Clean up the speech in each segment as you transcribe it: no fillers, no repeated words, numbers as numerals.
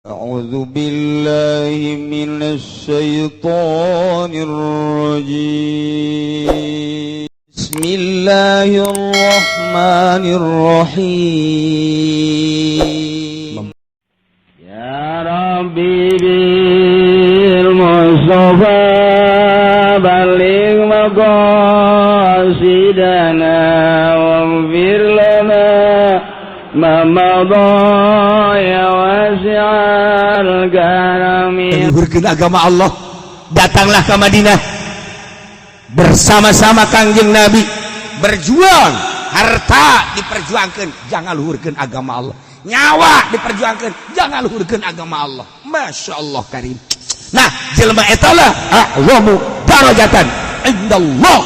أعوذ بالله من الشيطان الرجيم بسم الله الرحمن الرحيم يا ربي بالمصطفى بلغ مقاصدنا واغفر لنا ما مضى ya wasi'al karami. Luhurkeun agama Allah, datanglah ke Madinah bersama-sama Kangjeng Nabi, berjuang, harta diperjuangkan, jangan luhurkeun agama Allah, nyawa diperjuangkan, jangan luhurkeun agama Allah. Masya Allah karim. Nah, jelema eta lah a'zamu darajatan indallah,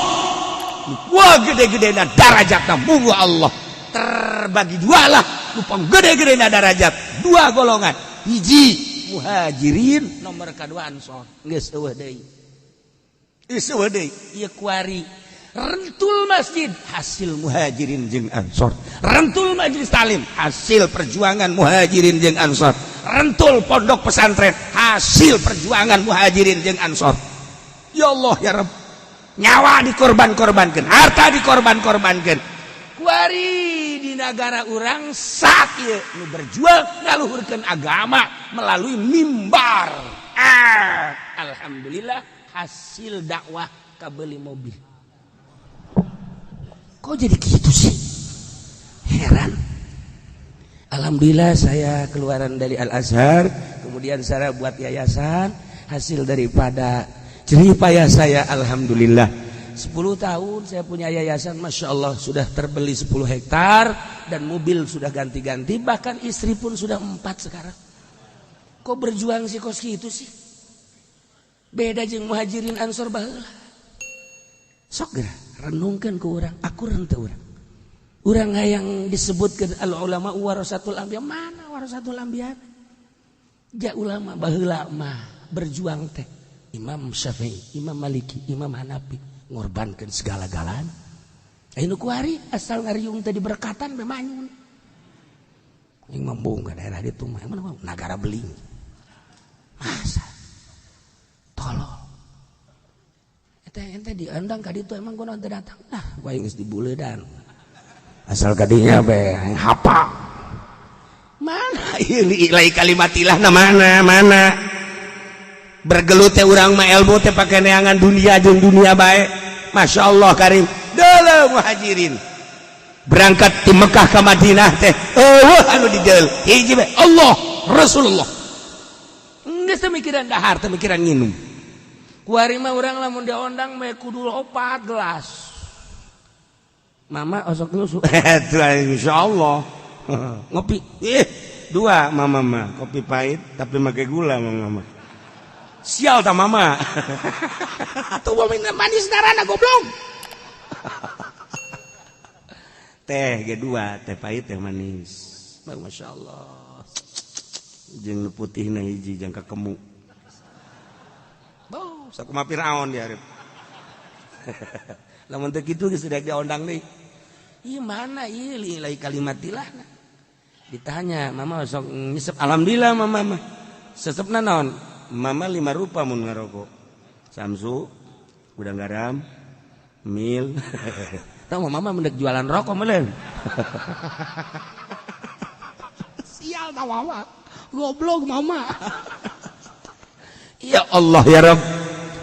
wa gede-gedena darajatna muga Allah. Terbagi dua lah, lupa gede-gedena darajat, dua golongan, hiji muhajirin, nomor kedua ansor. Geus eueuh deui, ieu kuari rentul masjid hasil muhajirin jeung ansor, rentul majelis talim hasil perjuangan muhajirin jeung ansor, rentul pondok pesantren hasil perjuangan muhajirin jeung ansor. Ya Allah ya Rabb, nyawa dikorban-korbankeun, harta dikorban-korbankeun, kuari di negara orang sak ieu nu berjuang ngaluhurkeun agama melalui mimbar. Alhamdulillah hasil dakwah kabeli mobil. Kok jadi gitu sih? Heran. Alhamdulillah saya keluaran dari Al-Azhar, kemudian saya buat yayasan, hasil daripada jerih payah saya alhamdulillah 10 tahun saya punya yayasan, Masya Allah sudah terbeli 10 hektar dan mobil sudah ganti-ganti, bahkan istri pun sudah 4 sekarang. Kok berjuang sih kos gitu sih? Beda jeung muhajirin ansor baheula. Sok geura renungkeun ku urang, aku renteu urang. Urang hayang disebutkeun al ulama warasatul anbiya, mana warasatul anbiya? Ja ulama baheula mah berjuang teh Imam Syafi'i, Imam Maliki, Imam Hanafi ngorbankan segala-galanya. Ayeuna kuari asal ngariung tadi berkatan memanyun. Yang membungka daerah ditu mah mana negara beling. Masa tolol. Ente diundang ka ditu emang kunaon teu datang. Gua geus dibuleudan. Asal kadinya be hapa. Mana ieu ilai kalimatillah na mana? Bergelut teh urang mah ilmu teh pake neangan dunia jeung dunia bae. Masya Allah karim. Deuleu muhajirin berangkat di Mekah ke Madinah teh anu dideul hiji bae Allah Rasulullah. Geus teu mikiran dahar, teu mikiran nginum. Kuari mah urang lamun diondang mah kudu 4 gelas. Mama osok dulu insyaallah. Ngopi 2 mama mah kopi pahit tapi make gula mama. Sial ta mama. Atuh manis darana goblok. Teh ge 2, teh pahit teh manis. Masya Allah. Jeung nu putihna hiji jeung kakemu. Boh, sakumaha Firaun di hareup. Lamun teu kitu geus rek diondang deui. Ieu mana ieu ilai kalimatilahna. Ditanya, mama sok ngisep alhamdulillah mama mah. Sesepna naon? Mama 5 rupa mun ngarokok. Samsu, gudang garam, mil. Tahu mama mendek jualan rokok meuleun. Sial ta mama. Goblok mama. Ya Allah ya Rabb.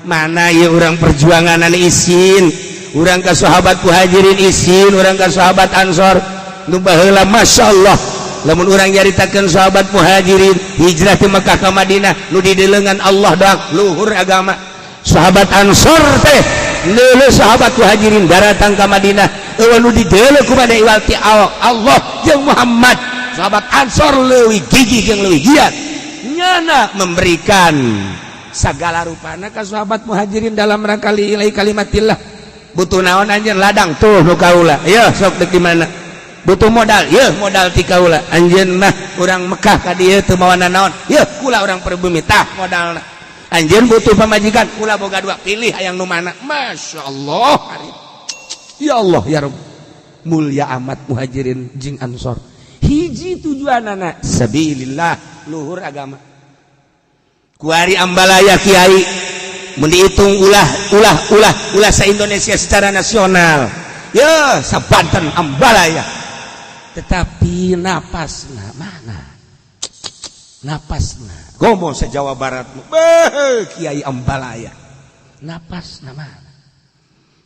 Mana ieu urang perjuanganan isin, urang ka sahabat muhajirin isin, urang ka sahabat ansor nu baheula masyaallah. Lamun urang nyaritakeun sahabat muhajirin hijrah ti Mekah ka Madinah nu dideuleungan Allah dak luhur agama. Sahabat ansor teh leuleuh sahabat muhajirin datang ka Madinah eueuh nu dideuleuh ku bade iwal ti Allah jeung Muhammad. Sahabat ansor leuwih gigih jeung leuwih giat nyana memberikan sagala rupana ka sahabat muhajirin dalam rangka lillahi kalimatillah. Butuh naon anjeun ladang tuh nu kaula. Ieu sok deuk di mana? Butuh modal, ya modal ti kaula. Anjeun mah urang Mekah ka dieu teu mawana naon, ya kula urang pribumi tah modalna. Anjeun butuh pamajikan, kula boga 2, pilih hayang nu mana. Masya Allah. Ya Allah ya Rabb. Mulia amat muhajirin jeung ansor. hiji tujuan anak sabilillah luhur agama kuari ambalaya kiai mun dihitung ulah se-Indonesia secara nasional ya sabanten ambalaya tetapi napasna mana napasna komo se Jawa Barat kiai ambalaya napasna mana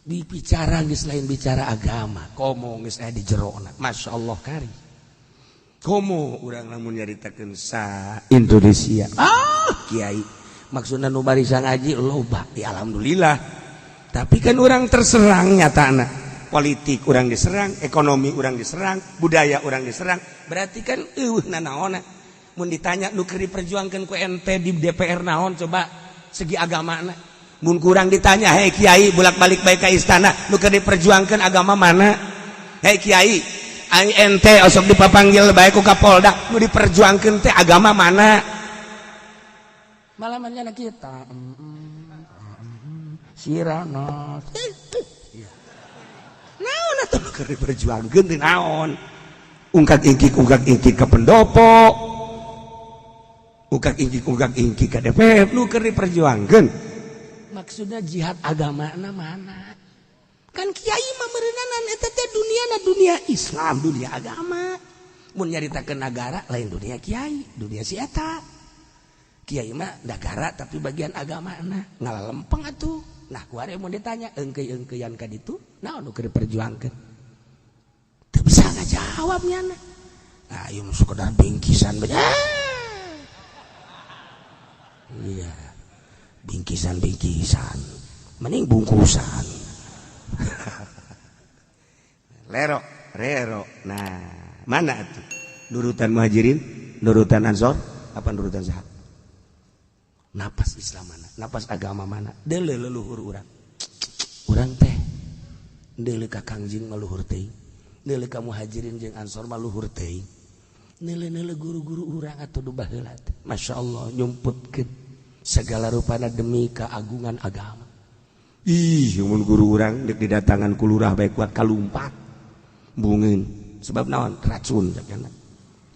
bicara geus lain bicara agama komo geus aya di jerona masyaallah kari komo urang lamun nyaritakeun sa Indonesia kiai maksudna nu barisan ngaji loba ya alhamdulillah tapi kan orang terserang nyatana politik orang diserang ekonomi orang diserang budaya orang diserang berarti kan nanaona mun ditanya nu keur diperjuangkeun ku ente di DPR naon coba segi agamana mun kurang ditanya hei kiai bolak-balik bae ka istana nu keur diperjuangkeun agama mana hei kiai ente osok dipapanggil bae ku Kapolda nu diperjuangkeun teh agama mana malamannya kita sirana naon atuh nu keur diperjuangkeun teh naon ungkak-ingkik ka pendopo ungkak-ingkik ka DPR nu keur diperjuangkeun maksudna jihad agamana mana kan kiai mah meureunan eta teh dunia Islam dunia agama mun nyaritakeun negara lain dunia kiai dunia si eta kiai mah negara tapi bagian agamana ngalalempeng atuh nah kuare mun ditanya engkeuy-engkeuyan ka ditu naon nu keur diperjuangkeun teu bisa ngajawab nya nah ieu sekedar bingkisan bae iya bingkisan mending bungkusan lero nah mana atuh nurutan muhajirin nurutan ansor apa nurutan sahabat napas Islam mana napas agama mana deuleu leluhur urang teh deuleu ka kangjing maluhur teuing deuleu ka muhajirin jeung ansor maluhur teuing neuleu guru-guru urang atuh nu baheula teh masyaallah nyumputkeun segala rupana demi keagungan agama ih mun guru urang deuk didatangan ku lurah bae kuat kalumpat bungeun sebab naon racun sakjana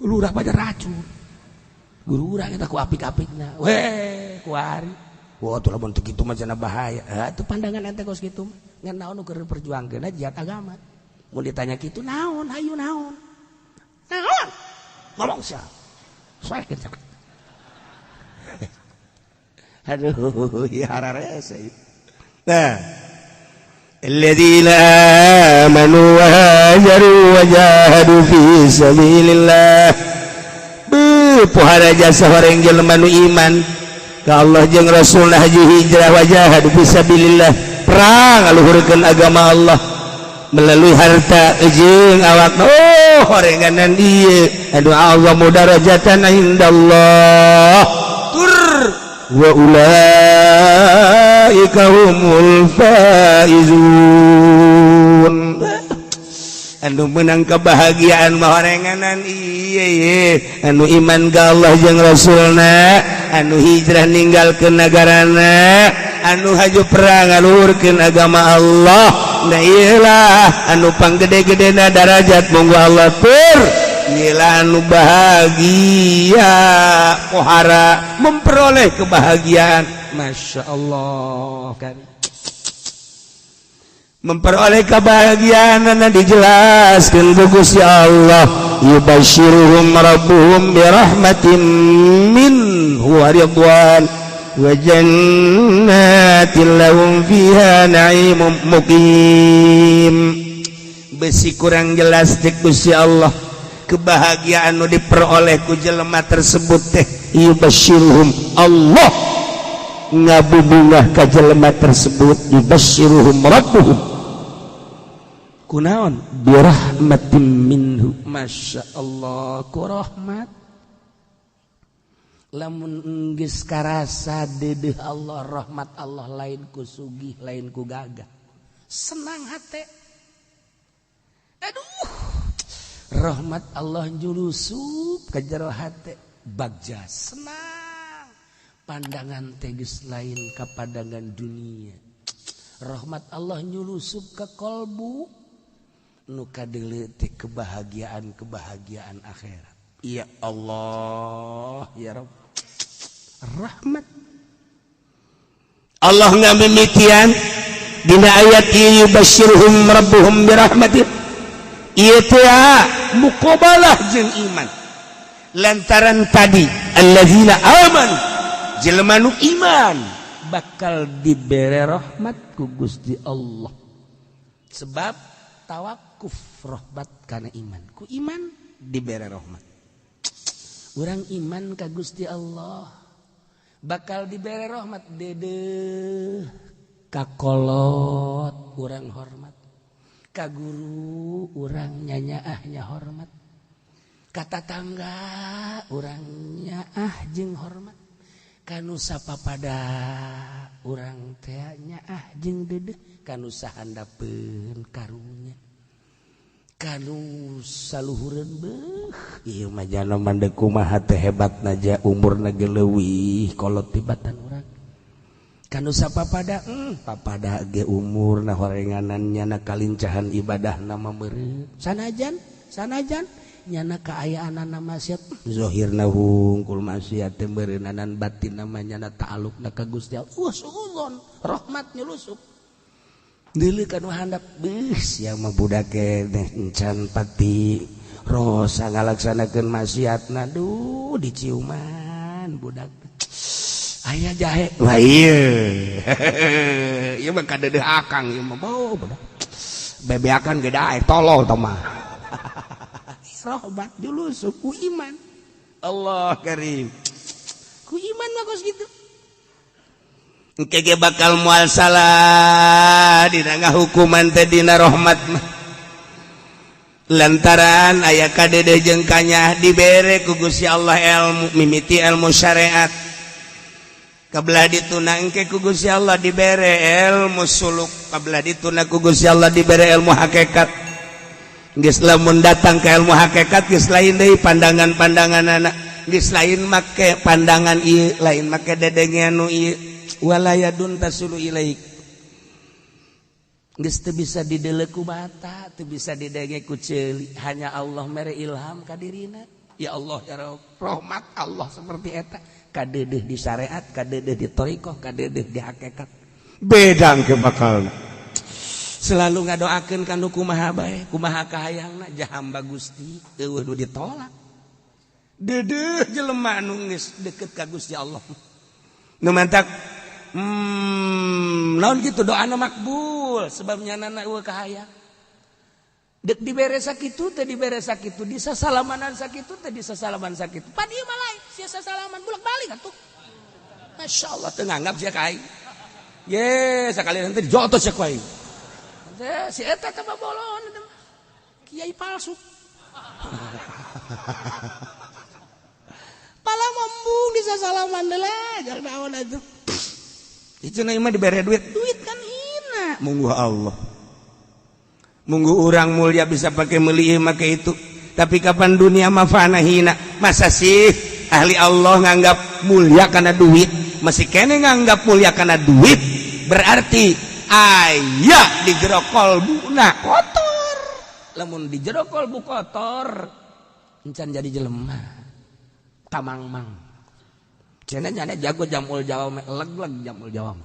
lurah pada racun guru urang eta ku apik-apikna weh kuari wah tuh lamun teu kitu mah cenah bahaya atuh pandangan ente kos kitu mah ngan naon nu keur perjuangkeun jihad agama mun ditanya kitu naon hayu naon ngomong sia soek kita aduh ya hararese nah alladzina amanu wa hajaru wa jahadu fi sabilillah pohara jasa horeng jelema nu iman ka Allah jeung Rasulna haji hijrah wa jahadu fi sabilillah perang ngaluhurkeun agama Allah melalui harta jeung awakna horenganan ieu adu Allah mudarajatan indallah tur wa ulaika humul faizun anu menang kebahagiaan mah horenganan ieu anu iman ka Allah jeung Rasulna anu hijrah ninggalkeun nagarana anu haju perang ngaluhurkeun agama Allah nah iyalah anu panggede-gedena darajat monggo Allah tur iyalah anu bahagia pohara memperoleh kebahagiaan Masya Allah kan memperoleh kebahagiaan anu dijelaskeun ku Gusti Allah yubasyiruhum rabbuhum birahmatin minhu wa ridwan wa jannatin lahum fiha na'imun muqim besi kurang jelas teh Gusti Allah kebahagiaan nu diperoleh ku jelema tersebut teh yubasyiruhum Allah ngabubungah ka jelema tersebut yubasyiruhum rabbuhum kunaon birahmatin minhu Masya Allah ku rahmat lamun geus karasa deudeuh Allah rahmat Allah lain ku sugih lain ku gagah senang hate aduh rahmat Allah julusup ka jero hate bagja senang pandangan teh geus lain ka pandangan dunia rahmat Allah nyulusup ka kolbu nu kadeuleut kebahagiaan akhirat. Ya Allah ya Rabb, rahmat Allah ngamimitian dina ayat ieu yubasyirhum rabbuhum birahmatin. Ieu teh muqabalah jeung iman. Lantaran tadi allazina amanu jelema nu iman bakal dibere rahmat ku Gusti Allah. Sebab tawakuf rahmat kana iman. Ku iman dibere rahmat. Urang iman ka Gusti Allah bakal dibere rahmat dedeuh ka kolot urang hormat. Ka guru urang nyanyaahnya hormat. Ka tatangga urang nyaah jeung hormat. Kanu sapapada urang teh nyaah jeung dedeuh. Kanu sahandapeun karunya. Kanu saluhureun beuh ieu mah jana mandeg kumaha teh hebatna ja umurna ge leuwih kolot tibatan urang. Kanu sapapada papada ge umurna horenganan nyana kalincahan ibadahna mah meureun. Sanajan nyana kaayaanana maksiat zahirna hungkul maksiat teh beureunanan batin namanya ta'alluqna ka Gusti Allah. Suudzon rahmat nyulusup. Deuleu kanu handap sia mah budak keneh encan pati rosa ngalaksanakeun maksiatna duh diciuman budak. Aya jahe. Wah ieu. Ieu mah kadeudeuk akang ieu mah bau budak. Bebeakan ge daek tolol tah mah. Rahmat julusup ku iman. Allah karim. Ku iman mah kos kitu. Engke ge bakal moal salah dina ngahukuman teh dina rahmat mah. Lantaran aya kadeudeung jeung kanyah dibere ku Gusti Allah ilmu mimiti ilmu syariat. Kabelah dituna engke ku Gusti Allah dibere ilmu suluk, kabelah dituna ku Gusti Allah dibere ilmu hakikat. Geus lamun datang ka ilmu hakikat geus lain deui pandangan-pandanganna, geus lain make pandangan ieu, lain make dedengan nu ieu. Walayadun tasulu ilaik. Geus teu bisa dideuleu ku mata, teu bisa didenge ku ceuli, hanya Allah mere ilham ka dirina. Ya Allah ya Rabb, rahmat Allah seperti eta, kadeudeuh di syariat, kadeudeuh di thariqah, kadeudeuh di hakikat. Beda engke bakal. Selalu ngadoakeun kanu kumaha bae, kumaha kahayangna jah hamba Gusti, eueuh nu ditolak. Deudeuh jelema anu geus deukeut ka Gusti Allah. Nu mantak naon kitu doana makbul sebab nyanana eueuh kahayang. Dek dibere sakitu teh dibere sakitu, di sasalamanan sakitu teh di sasalaman sakitu. Pan ieu mah lain, sia sasalaman bolak-balik atuh. Masyaallah teu nganggap sia ka aing. Ye, sakali nanti dijotos sia ku aing. Si eta teh bolon eta mah. Kiai palsu. Pala mambung di sasalaman deuleh, jangan naon atuh. Itu mah dibere duit kan hina. Munggu Allah. Munggu orang mulia bisa pakai meuli make itu. Tapi kapan dunia mah fana hina. Masa sih ahli Allah nganggap mulia karena duit, masih kene nganggap mulia karena duit. Berarti aya di jero kolbuna kotor. Lamun di jero kolbu kotor encan jadi jelema. Tamangmang. Cenah jago jamul jawab leg-leg jamul jawab.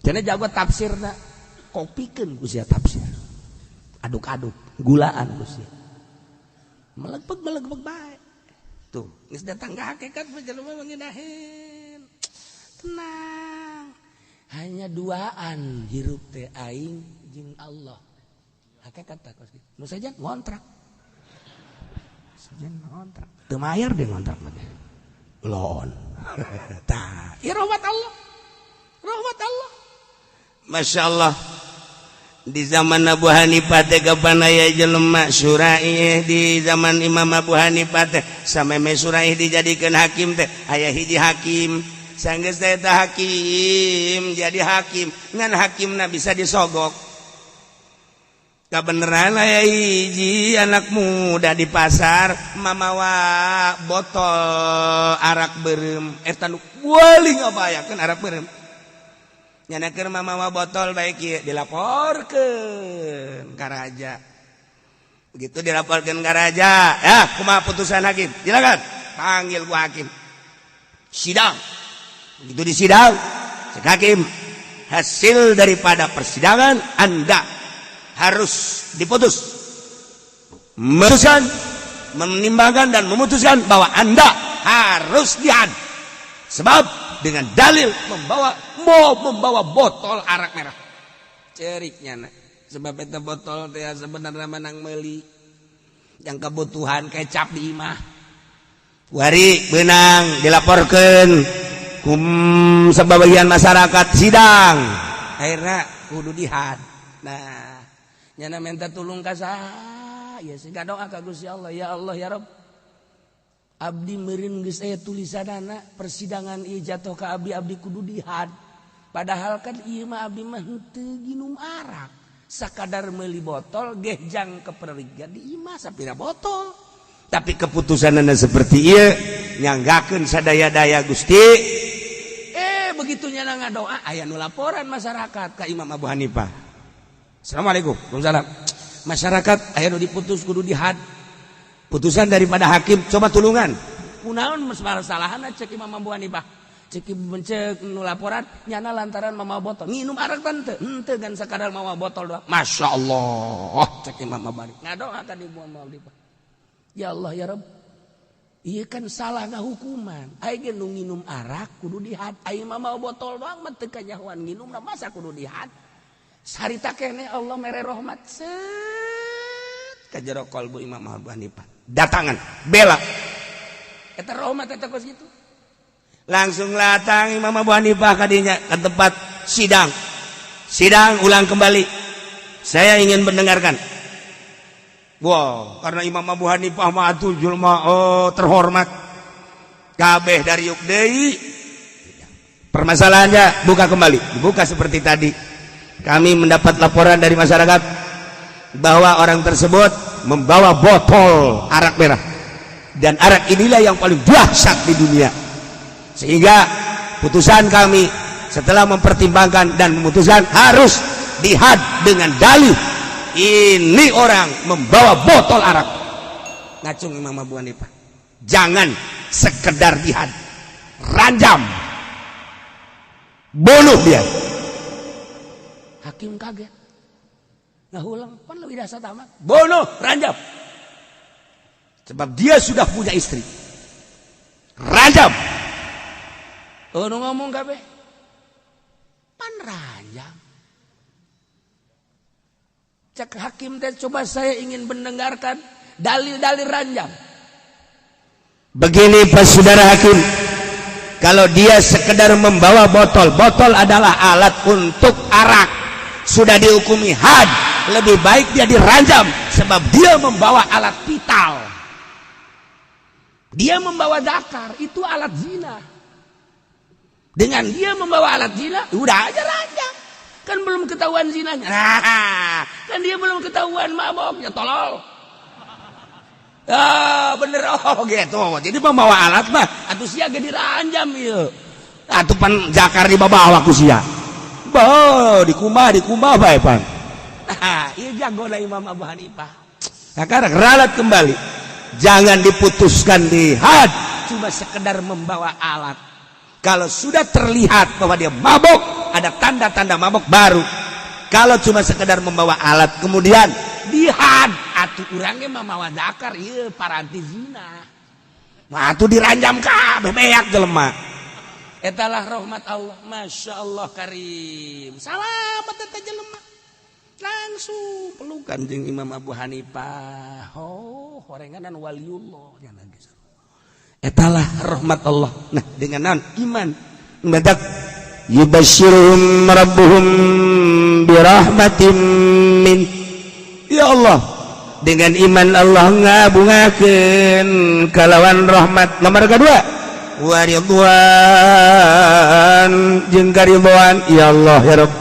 Cenah jago tafsirna kopikeun ku sia tafsir. Aduk-aduk gulaan ku sia. Melegpeg bae. Tuh, geus datang ka hakikat jelema mangeunaheun. Tenang. Hanya duaan hirup teh aing jeung Allah. Hakikat teh kos kitu. Nu sajan ngontrak. Sajan ngontrak. Teu mayar deui ngontrak mah. Loan. Tah, ya rahmat Allah. Rahmat Allah. Masya Allah. Di zaman Abu Hanifah teh kapan aya jelema Suraih di zaman Imam Abu Hanifah teh sameme Suraih dijadikeun hakim teh aya hiji hakim sanggeus teh eta hakim jadi hakim ngan hakimna bisa disogok. Kabeneran aya hiji anak muda di pasar mamawa botol arak beureum eta nu beuling ngabayakeun arak beureum. Nyanakeun mamawa botol bae kieu dilaporkeun ka raja. Begitu dilaporkan ke raja, ya kumaha putusan hakim, silakan panggil ku hakim, sidang. Begitu disidang, cek hakim, hasil daripada persidangan Anda harus diputus, memutuskan, menimbangkan dan memutuskan bahwa Anda harus dihad, sebab dengan dalil membawa botol arak merah. Ceriknya nak, sebab itu botol teh sebenarnya menang meuli yang kebutuhan kecap di imah. Wari benang dilaporkan sebagian masyarakat sidang, akhirnya kudu dihad. Nah, nyana minta tulung ka saha, ya siga doa ka Gusti Allah, ya Allah ya Rabb. Abdi meureun geus aya tulisanana persidangan ieu jatuh ka abdi kudu dihad. Padahal kan ieu mah abdi mah henteu nginum arak. Sakadar meuli botol gehjang keperligan di imah sapira botol. Tapi keputusanana seperti ieu nyanggakeun sadaya-daya Gusti. Begitu nyana ngadoa aya nu laporan masyarakat ka Imam Abu Hanifah. Assalamualaikum. Waalaikumsalam. Masyarakat aya nu diputus kudu dihad. Putusan daripada hakim coba tulungan. Kunaon masalahanna cek Imam Abu Hanifah. Cek nu laporan nyana lantaran mamawa botol. Nginum arak tante. Henteu gan sakadar mamawa botol doang. Masyaallah cek Imam Abu Hanifah. Ngadoa ka Imam Abu Hanifah. Ya Allah ya Rabb. Iya kan salah ngahukuman. Aing nu nginum arak kudu dihad. Aing mah mau botol doang mah teu kanyahoan nginum masa kudu dihad. Sarita keneh Allah mere rahmat set ka jero qalbu Imam Abu Hanifah. Datangan bela. Eta rahmat eta kos kitu. Langsung datang Imam Abu Hanifah ka dinya ka tempat sidang. Sidang ulang kembali. Saya ingin mendengarkan. Wow, karena Imam Abu Hanifah mah atuh julma terhormat. Kabeh dari yuk deui. Permasalahannya buka kembali, dibuka seperti tadi. Kami mendapat laporan dari masyarakat bahwa orang tersebut membawa botol arak merah. Dan arak inilah yang paling dahsyat di dunia. Sehingga putusan kami setelah mempertimbangkan dan memutuskan harus dihad dengan dalil. Ini orang membawa botol arak. Ngacung Imam Abu Hanifah. Jangan sekedar dihad, ranjam, bunuh dia. Hakim kaget. Ngahulang, pan lebih dasar tamat. Bunuh, ranjam. Sebab dia sudah punya istri. Ranjam. Nu ngomong kabeh. Pan ranjam. Cek hakim teh coba saya ingin mendengarkan dalil-dalil ranjam. Begini Pak Saudara Hakim, kalau dia sekedar membawa botol adalah alat untuk arak, sudah dihukumi had, lebih baik dia diranjam sebab dia membawa alat vital. Dia membawa zakar, itu alat zina. Dengan dia membawa alat zina, udah aja ranjam. Kan belum ketahuan zinanya. Nah, kan dia belum ketahuan maboknya, tolol. Ah, bener gitu. Jadi membawa alat mah atuh sia ge diranjam ieu. Atuh pan zakar di bawah ku sia. Dikumbah bae pan. Nah, ieu jago Imam Abu Hanifah. Sekarang ralat kembali. Jangan diputuskan di had, cuma sekedar membawa alat. Kalau sudah terlihat bahwa dia mabok, ada tanda-tanda mabok baru. Kalau cuma sekedar membawa alat kemudian dihad, atuh urangnya mamawa zakar, iya paranti zina. Nah atuh diranjam kabeh beak jelema. Etalah rahmat Allah, masya Allah karim. Salamet eta jelema. Langsung pelukan jeung Imam Abu Hanifah. Oh, horenganan waliullah nya geus. Etalah rahmat Allah. Nah dengan iman mendadak yubasyiruhum rabbuhum birahmatin min. Ya Allah, dengan iman Allah ngabungakeun kalawan rahmat. Nomor kedua waridwan jeung karidwan. Ya Allah ya Rabb.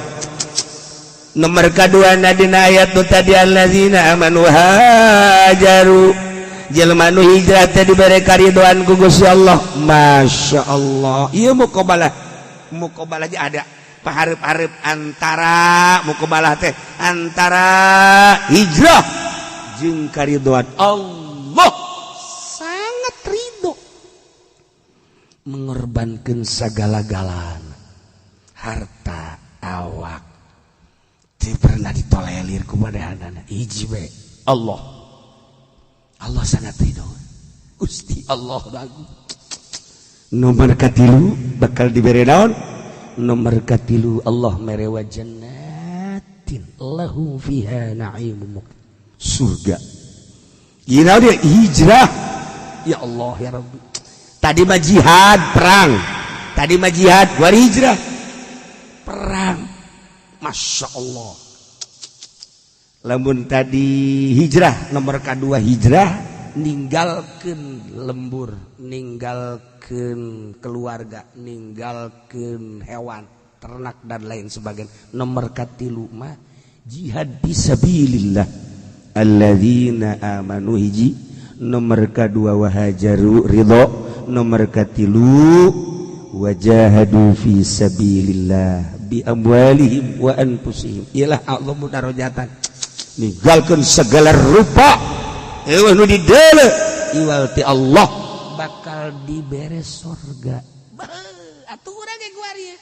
Nomor kedua dina ayat tadi allazina amanu hajaru, jelema nu hijrah teh dibere karidwan ku Gusti Allah. Masya Allah. Ieu muqabalah ge ada pahareup-hareup antara muqabalah teh antara hijrah jeung karidhoan Allah sangat ridho mengorbankan segala-galana harta awak teu pernah ditolerir ku madahanana hiji we Allah sangat ridho Gusti Allah dagu nomor katilu bakal dibere naon nomor katilu Allah merewa jannatin lahu fiha na'imun surga gila dia hijrah ya Allah ya Rabbi tadi mah jihad perang tadi mah jihad gua hijrah perang Masya Allah lamun tadi hijrah nomor kedua hijrah ninggalkeun lembur ninggalkeun keluarga ninggalkeun hewan ternak dan lain sebagainya nomor katilu mah jihad fisabilillah alladzina amanu hiji nomor kedua wahajaru ridho nomor katilu wajahadu fisabilillah bi amwalihim wa anfusihim ialah a'zamu darajatan ninggalkeun segala rupa nu dideuleu iwal ti Allah bakal dibere surga atuh urang ge gua ieu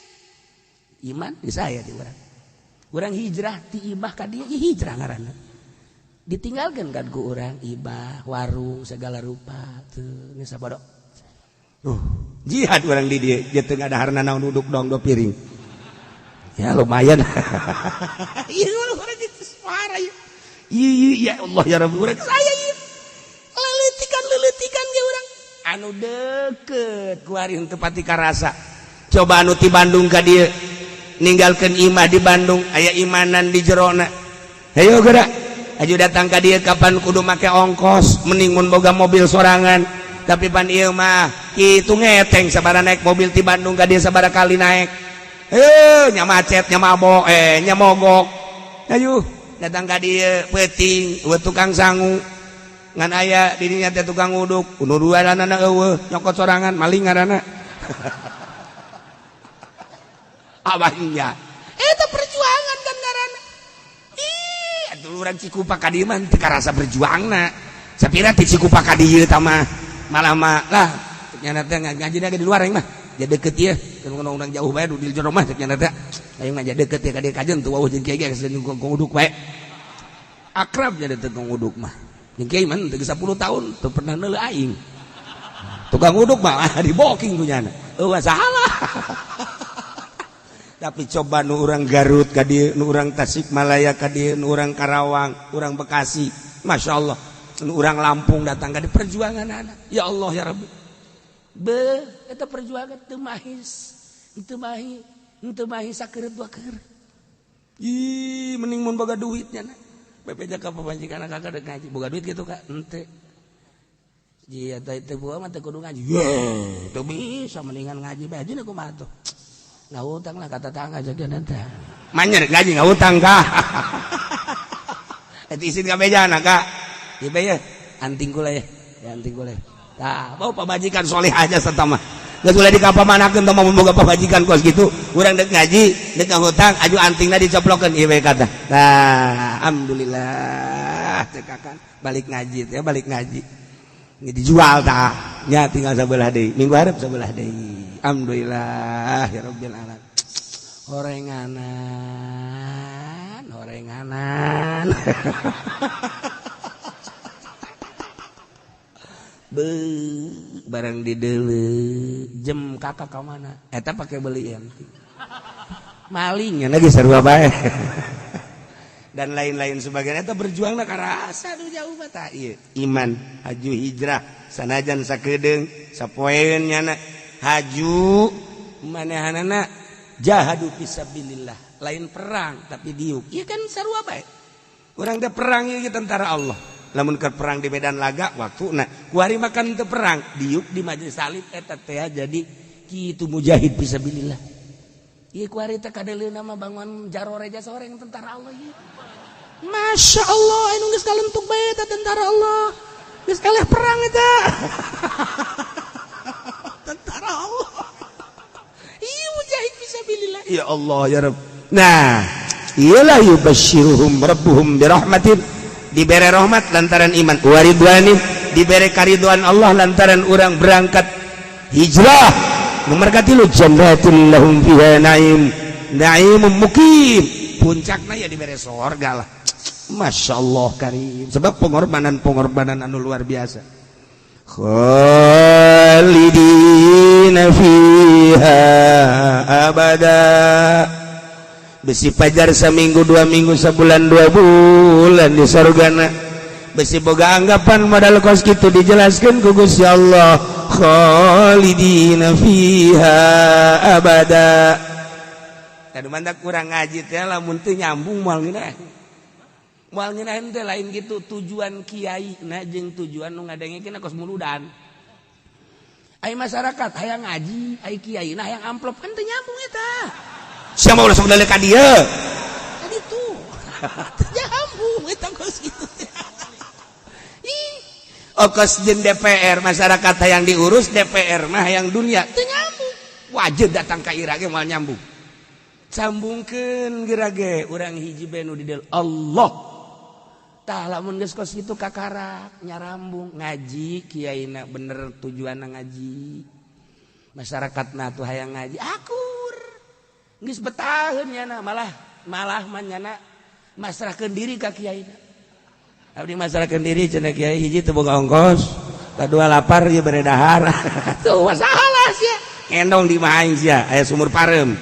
iman di saya di urang hijrah ti ibah ka dieu hijrah ngaranna ditinggalkeun kan ku urang ibah warung segala rupa teu geus sabodo jihad urang di dieu je teu ngadaharna naon duduk dong do piring ya lumayan ieu urang di suara ieu ya Allah ya Rabbi urang saya ieu leletikan ge urang anu deukeut ku ari henteu pati karasa coba anu ti Bandung ka dieu ninggalkeun imah di Bandung aya imanan di jerona hayo geura aju datang ka dieu kapan kudu make ongkos mending mun boga mobil sorangan tapi pan ieu mah kitu ngeteng sabaraha naik mobil ti Bandung ka dieu sabaraha kali naik nya macet nya mabok nya mogok ayo datang ka dieu peuting tukang sangu ngan aya dirinya teh tukang uduk unuduanana eueuh nyokot sorangan maling ngaranna abahnya eta perjuangan kan ngaranna ih atuh urang Cikupa ka dieu mah teu karasa berjuangna sapira ti Cikupa ka dieu tah mah malah mah lah nyana teh ngajina ge di luar aing mah jadi deket ieu keur urang jauh bae di jero mah nyana teh aing mah jadi deket ieu ka dieu kajeun teu wauh jeung kiai ge kong uduk bae akrab jadi tukang uduk mah yang kiai man 10 tahun tuh pernah neuleuh aing tukang uduk mah di booking kunyana salah tapi coba nu urang Garut ka dieu nu urang Tasikmalaya ka dieu nu urang Karawang urang Bekasi Masya Allah nu urang Lampung datang ka dieu perjuangan anak ya Allah ya Rabbi eta perjuangan teu mahis teu mahi sakeureut dua keur ih mending mun boga duitnya na bebeja ka pabanjikan kakak dek ngaji boga duit gitu kak ente jiya teh buah mah teh kudu ngaji teu bisa mendingan ngaji bae ajeuna kumaha tuh ngahutang lah kata tangga jadi nanti manyer ngaji ngahutang kak itu isin ka bejana kak ieu ya anting kula ya anting kula tah bawa pabanjikan soleh aja serta mah geus ulah dikapamanakeun tah mun boga pabanjikan kos gitu urang dek ngaji dek ngahutang aju antingna dicoplokeun ieu we kata nah alhamdulillah teh kakak balik ngaji teh balik ngaji ini dijual tah nya tinggal sabelah deui minggu hareup sabelah deui alhamdulillah ya rabbil alamin horenganan barang dideuleu jem kakak ka mana eta pake beli ente malingnya lagi sarua bae dan lain-lain sebagainya eta berjuangna karasa anu jauh mah tah ieu iman haju hijrah sanajan sakedeung sapoeun nyana haju manehanana jahadu fisabilillah lain perang tapi diuk ieu kan sarua bae urang teh perang ieu tentara Allah lamun ke perang di medan laga waktuna kuari makan teu perang diuk di majelis salib eta teh jadi kitu mujahid fisabilillah ieu kuari teh kadeleuna mah bangun jaroreja soreng tentara Allah ieu Masya Allah anu geus kalentuk bae eta tentara Allah geus eleh perang eta tentara Allah ieu mujahid fisabilillah ya Allah ya Rabb nah iyalah yubasyiruhum rabbuhum birahmatin dibere rahmat lantaran iman, waridwanin dibere kariduan Allah lantaran orang berangkat hijrah. Nomor katilu jannatul lahum fiha naim, naimum mukim, puncakna ya dibere surga lah. Masya Allah karim, sebab pengorbanan anu luar biasa. Khalidina fiha abada, besi pajar seminggu 2 minggu sebulan 2 bulan di surgana. Besi boga anggapan modal kos kitu dijelaskan ku Gusti Allah, khalidina fiha abada. Kadu mantak kurang ngaji teh lamun teu nyambung moal ngeunaheun teh lain gitu tujuan kiai na jeung tujuan nu ngadengekeun kos muludan. Ai masyarakat hayang ngaji, ai kiai na hayang amplop kan teu nyambung eta. Sia mau langsung dalek ka dieu. Tadi tuh. Teu nyambung eta kos kitu teh. Okos jeung DPR masyarakat hayang diurus, DPR mah hayang dunia teu nyambung. Wajib datang ka ira ge moal nyambung. Sambungkeun geura ge urang hiji bae nu didel Allah. Tah lamun geus kos kitu kakarak nyarambung ngaji kiaina bener tujuanna ngaji. Masyarakatna tuh hayang ngaji akur. Geus betaheun nyana malah manyana masrahkeun diri ka kiaina. Abdi masrahkeun diri cenah kiai hiji teu boga ongkos, kadua lapar ieu bere dahar. Tuh masalah sia. Endong di mah aing sia aya sumur parem.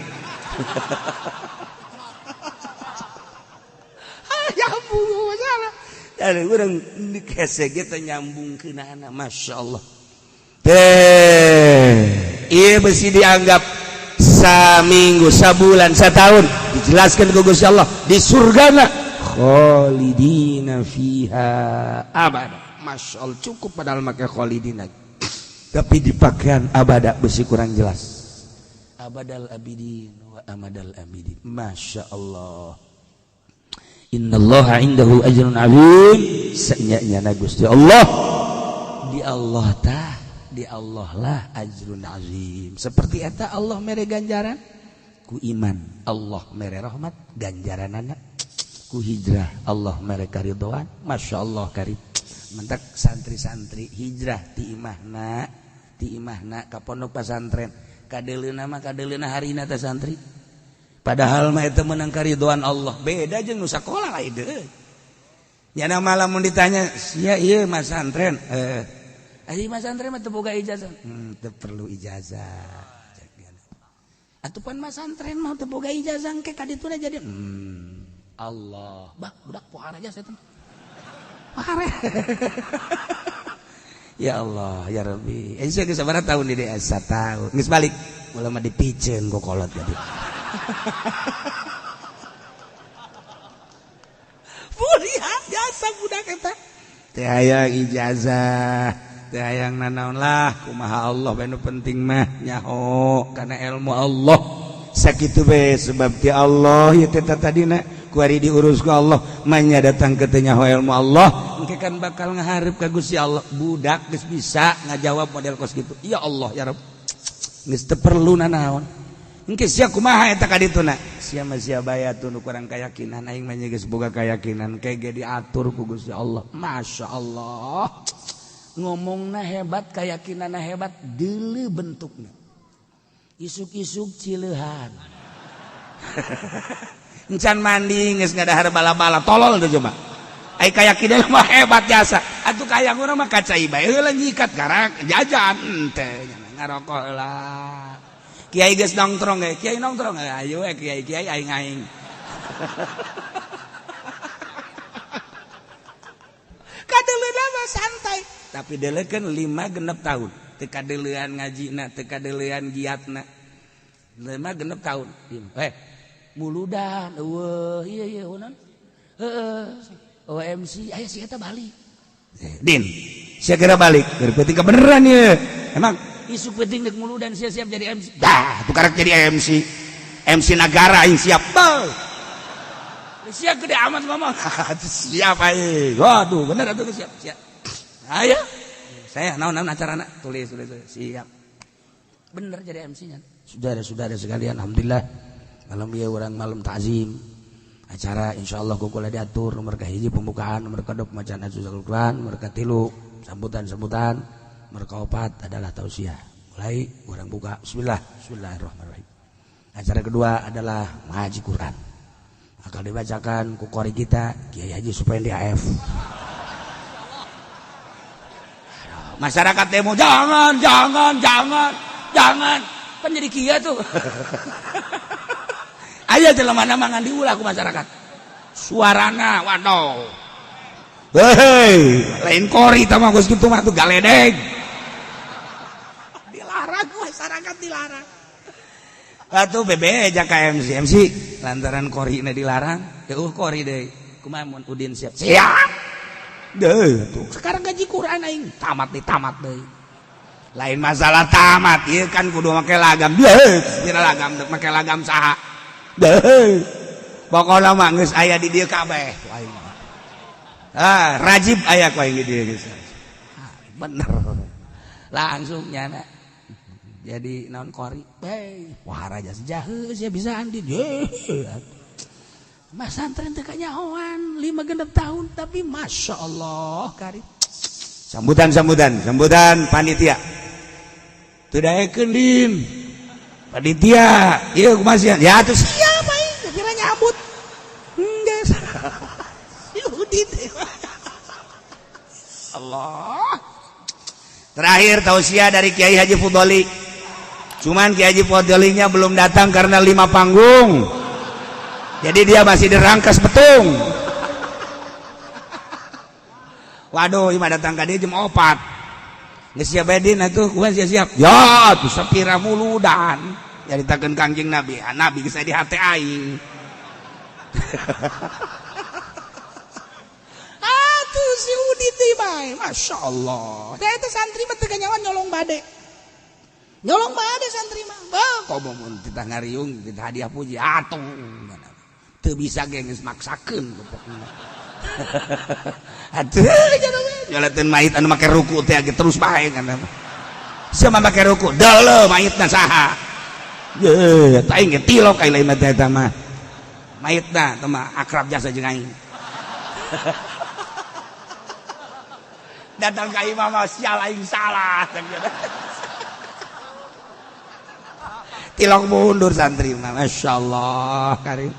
Nyambung masalah. Ada urang dikese ge teh nyambungkeunana Masya Allah. Ieu besi dianggap saminggu, sabulan, satahun dijelaskan ku Gusti Allah di surgana khalidina fiha abada. Masya Allah cukup padahal make khalidina tapi dipakaian abada besi kurang jelas. Abadal abidin wa amadal abidin. Masya Allah. Innallaha indahu ajrun azim. Sanyana Gusti Allah di Allah tah di Allah lah ajrun azim. Seperti eta Allah mere ganjaran ku iman, Allah mere rahmat ganjaranana ku hijrah, Allah mere karidhoan. Masya Allah karim. Mentak santri-santri hijrah ti imahna ka pondok pesantren. Kadeleuna mah kadeleuna harina teh santri. Padahal mah eta meunang karidhoan Allah. Beda jeung nu sakola lain deui. Nya malam mun ditanya, "Sia ieu mas santren?" Ari mas santren mah teu boga ijazah. Teu perlu ijazah. Atupan mas santren mah teu boga ijazah engke ka dituna jadi Allah. Bah, budak pohara aja saya teh. Pohara. Ya Allah, ya Rabbi. Saya geus sabaraha tahun di DS? 1 tahun. Geus balik. Ulah mah dipiceun ku kolot jadi. Bulihat biasa budak eta. Teu hayang ijazah, teu hayang nanaon lah kumaha Allah bae nu penting mah nyaho kana ilmu Allah. Sakitu bae sebab ti Allah ieu teh tadina ku ari diurus ku Allah manya datang ke teu nyaho ilmu Allah engke kan bakal ngaharep ka Gusti Allah. Budak geus bisa ngajawab model kos kitu. Ya Allah ya Rabb. Geus teu perlu nanaon. Engke sia kumaha eta ka dituna? Sia mah sia bayatun kurang keyakinan aing mah geus boga keyakinan kege diatur ku Gusti Allah. Masya Allah. Ngomongna hebat, keyakinanna hebat, deuleu bentukna. Isuk-isuk cileuhan. Encan mandi geus ngadahar bala-bala tolol teh coba. Ai keyakinan mah hebat jasa. Atuh kayang urang mah kacai bae heula nyikat garak jajan teh ngarokok lah. Kiai geus nongkrong ge, kiai nongkrong ayo we kiai aing-aing. Kadeleuna mah santai, tapi deleukeun 5-6 tahun. Teu kadeleuan ngajina, teu kadeleuan giatna. 5-6 tahun. Muludan eueuh ieu unan. OMC aya si eta balik. Din, sia kira balik, berarti kebenaran ieu. Emang isu penting dek muludan siap jadi MC. Dah, tukarak jadi MC. MC negara yang siap. Siap gede amat ngomong. Siap aja. Waduh, bener atuh siap. Ayo. Saya naon acarana tulis. Siap. Bener jadi MC-nya. Saudara-saudara sekalian, alhamdulillah. Malam ieu urang malam takzim. acara insyaallah kukula diatur nomor kahiji pembukaan, nomor kedua pembacaan Al-Quran, nomor katilu sambutan-sambutan, nomor kaopat adalah tausiah. Mulai orang buka bismillahirrahmanirrahim. Acara kedua adalah ngaji Quran. Akan dibacakan ku qori kita Kiai Haji Supandi AF. Masyarakat demo jangan kan jadi kia tuh. Aya jelema mangan diulah ku masyarakat. Suarana waduh. Hei, lain kori tah mah geus kitu mah tuh galedeg. Dilarang masyarakat dilarang. Atuh bebe aja ka MC lantaran korina dilarang. Kori deui. Kumaha mun Udin siap? Siap. Deuh tuh sekarang gaji Quran aing tamat deui. Lain masalah tamat ieu kan kudu make lagam. Dina lagam dek make lagam saha? Pokoknya mah geus aya di dieu kabeh. Rajib aya ku aing di dieu geus. Bener. Langsung nyana. Jadi naon kori? Wah raja sejaheus ya bisa andin. Mas santren teh kanyahoan 5 tahun tapi masya Allah kari. Sambutan panitia. Teu daekeun din. Panitia, ieu kumasian. Ya atuh siap aing, kira nyambut. Geus. Yudit. Allah. Terakhir tausiah dari Kiai Haji Fudoli. Cuman Kiai Haji Fudolinya belum datang karena 5 panggung. Jadi dia masih dirangkas betung. Waduh, ima datang ka dia jam 4. Geus siap bedin atuh, kumaha siap. Ya, tuh sapira muludan. Nyaritakeun Kangjeng Nabi. Nabi geus di hate aing. Atuh si Udit teh bae, masyaallah. Da eta santri mah teu kanyawan nyolong bade. Nyolong bade santri mah. Komo mun titah ngariung, titah hadiah puji atuh. Teu bisa ge geus maksakeun pokokna. Atuh nyolateun mayit anu make ruku teh ge terus bae kan. Siapa make ruku? Deuleuh mayitna saha? Ye, tah aing ge tilok ai lain teh eta mah. Mayitna teh mah akrab jasa jeung aing. Datang ka imam mah sial aing salah. Tilok mundur santri mah masyaallah karim.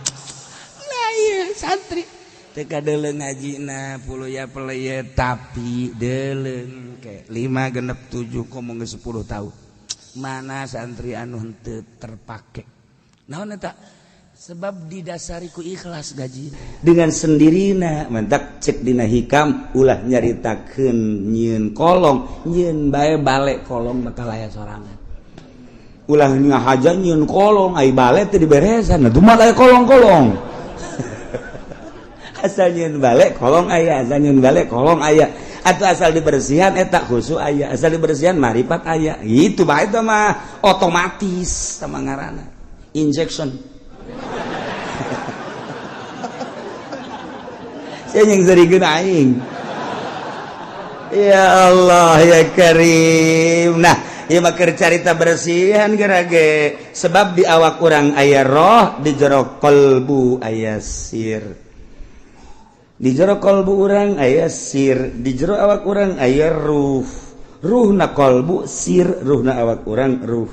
Santri teka deleng ngajina puluya peleye tapi deleng ke 5 genep 7 ngomong ke 10 tahun mana santri anu henteu terpake naon eta sebab didasari ku ikhlas gaji dengan sendirina mentak cek dina hikam ulah nyaritakeun nyieun kolong nyieun bae bale kolong bakal aya sorangan ulah ngahaja nyieun kolong ai bale teh diberesan nah dumat aya kolong-kolong asal nyeun balik kolong aya asal nyeun balik kolong aya atau asal dibersihan eta khusu aya asal dibersihan marifat aya gitu bae eta mah otomatis sama ngaranna injection saya yang zarikeun aing ya Allah ya Karim nah ieu mah keur carita bersihan gerage sebab di awak urang aya roh di jero qalbu aya sir di jero kolbu urang aya sir di jero awak urang aya ruhna kolbu sir ruhna awak urang ruh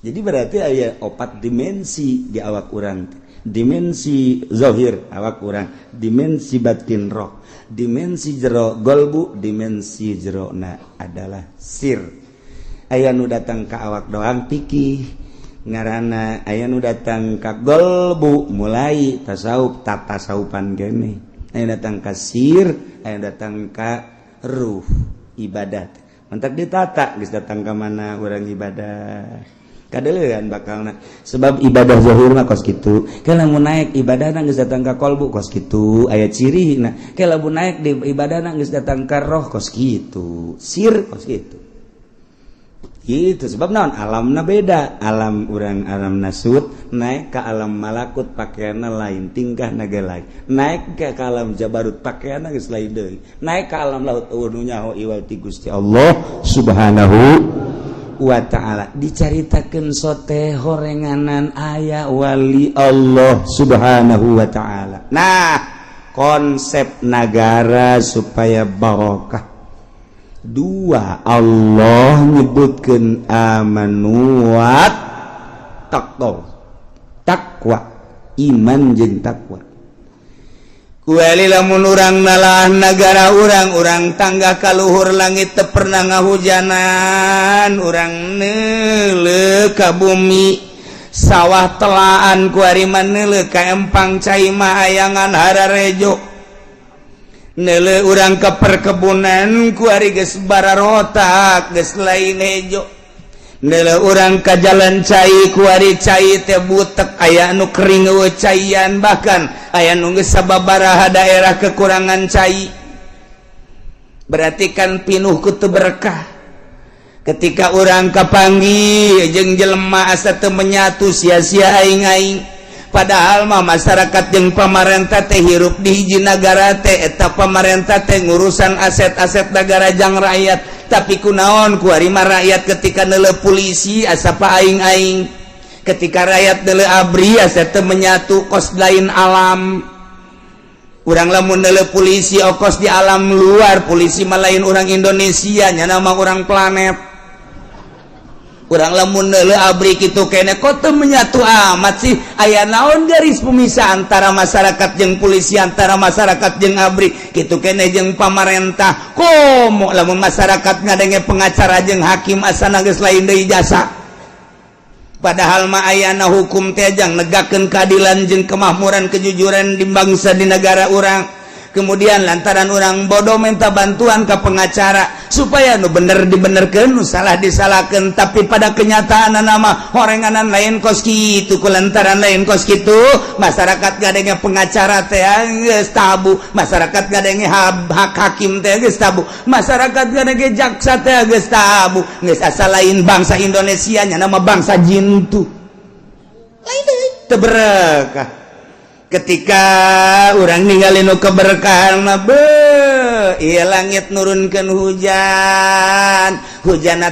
jadi berarti aya 4 dimensi di awak urang dimensi zahir awak urang dimensi batin roh dimensi jero kolbu dimensi jerona adalah sir aya nu datang ka awak doang pikih ngaranna aya nu datang ka golbu mulai tasawuf tata tasawufan gene aya datang ka sir aya datang ka ruh ibadat mantak ditata geus datang ka mana urang ibadah kadeulean bakalna sebab ibadah zahir mah kos kitu ke lamun naik ibadahna geus datang ka qalbu kos kitu aya cirina ke lamun naik di ibadahna geus datang ka roh kos kitu sir kos kitu gitu sebab naon alamna beda alam urang alam nasut naik ke alam malakut pakaianna lain tingkah naga lain naik ke alam jabarut pakaianna geus lain deui naik ke alam laut nu nyaho iwal ti Gusti Allah subhanahu wa ta'ala dicaritakeun sote horenganan aya wali Allah subhanahu wa ta'ala. Nah, konsep negara supaya barokah. Dua, Allah nyebutkeun amanu wa takwa, iman jeung takwa. Kuali lamun urang nalah negara urang tangga kaluhur langit teu pernah ngahujanan, urang neuleuh ka bumi sawah telaan kuari maneuleuh ka empang cai mah ayangan hararejo, neuleuh urang ka perkebunan kuari geus bararotak geus lain hejo, neuleuh urang ka jalan cai kuari cai teh butek aya anu kering eueuh caian, bahkan aya nu geus sababaraha daerah kekurangan cai. Berarti kan pinuh ku teu berkah. Ketika urang kapanggih jeung jelema asa teu menyatu sia-sia aing-aing, padahal mah masyarakat jeung pamarentah teh hirup di hiji nagara teh eta pamarentah teh ngurusan aset-aset negara jang rakyat. Tapi kunaon kuari mah rakyat ketika neuleuh polisi asa pa aing-aing, ketika rakyat neuleuh abri asa teu menyatu kos lain alam. Urang lamun neuleuh polisi okos di alam luar, polisi mah lain urang Indonesia nya nama urang planet. Urang lamun neuleuh abri kitu kene kok teu menyatu amat sih, aya naon garis pemisah antara masyarakat jeung polisi, antara masyarakat jeung abri kitu kene jeung pamarentah. Komo lamun masyarakat ngadenge pengacara jeung hakim asana geus lain deui jasa. Padahal mah ayana hukum teh jang negakeun keadilan jeung kemakmuran kejujuran di bangsa di negara urang. Kemudian lantaran orang bodoh minta bantuan ke pengacara supaya nu bener dibenerkeun, nu salah disalahkeun, tapi pada kenyataan nama horenganan lain kos kitu. Kulantaran lain kos kitu masyarakat gadenge pengacara teh geus tabu, masyarakat gadenge hak hakim teh geus tabu, masyarakat gadenge jaksa teh geus tabu. Geus asa lain bangsa Indonesia nya nama bangsa jin tu. Lain deui teu berkah. Ketika orang ningali nu keberkahan mah ieu langit nurunkeun hujan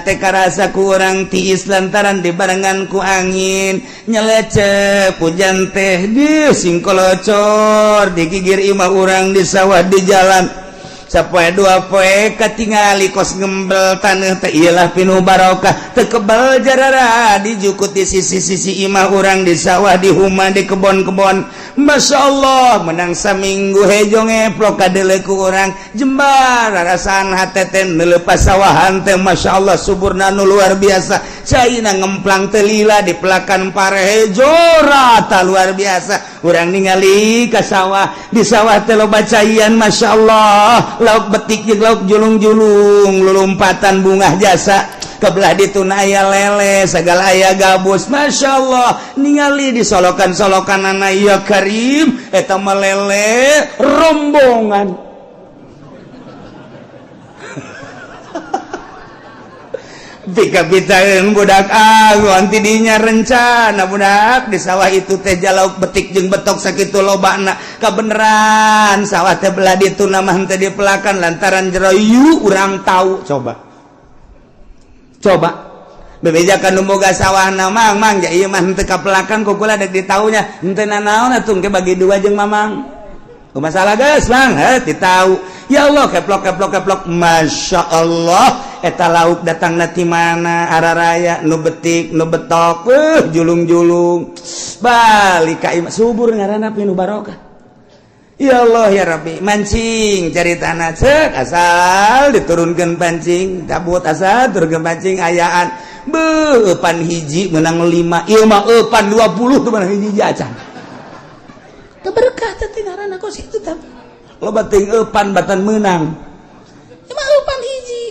teh karasa ku urang tiis lantaran dibarengan ku angin nyelecep hujan teh di singkolocor digigir imah urang di sawah di jalan sapoe dua poe katingali kos ngembel taneuh teh iyalah pinuh barokah teu kebal jarara dijukut di sisi-sisi imah urang di sawah di huma di kebon-kebon. Masya Allah menang saminggu hejo ngeplok kadeuleu ku urang jembar rarasaan hate teh neuleuh pasawahan teh Masya Allah suburna nu luar biasa, caina ngemplang teu lila di pelakan pare hejo rata luar biasa. Urang ningali ka sawah, di sawah teh loba caian Masya Allah, lauk betik jeung lauk julung-julung, lulumpatan bunga jasa. Kebelah ditu aya lele, segala aya gabus. Masya Allah, ningali di solokan-solokanana ya Karim, eta mah lele rombongan. Pika-pitaeun budak anti dinya rencana budak di sawah itu teh jalauk betik jeung betok sakitu lobana. Kabeneran sawah teh belah ditu namah teh dipelakan lantaran jero yu urang tahu. Coba bebejakan nu boga sawahna mang ja ieu mah henteu kapelakan kukula dek ditaunya henteu nanaon atuh ke bagi dua jeung mamang. Masalah geus mang ditau. Ya Allah keplok Masya Allah eta lauk datangna ti mana araraya nu betik nu betok julung-julung balik ka imah subur ngaranna pinuh barokah. Ya Allah ya Rabbi, mancing cari tanah cek asal diturunkan pancing, dabut asal turunkan pancing ayaan eupan hiji menang 5, ieu mah eupan 20 tuh menang hiji jajan. Teu berkah teh ngaranna kos kitu teh. Loba teuing eupan batan menang. Ieu mah eupan hiji.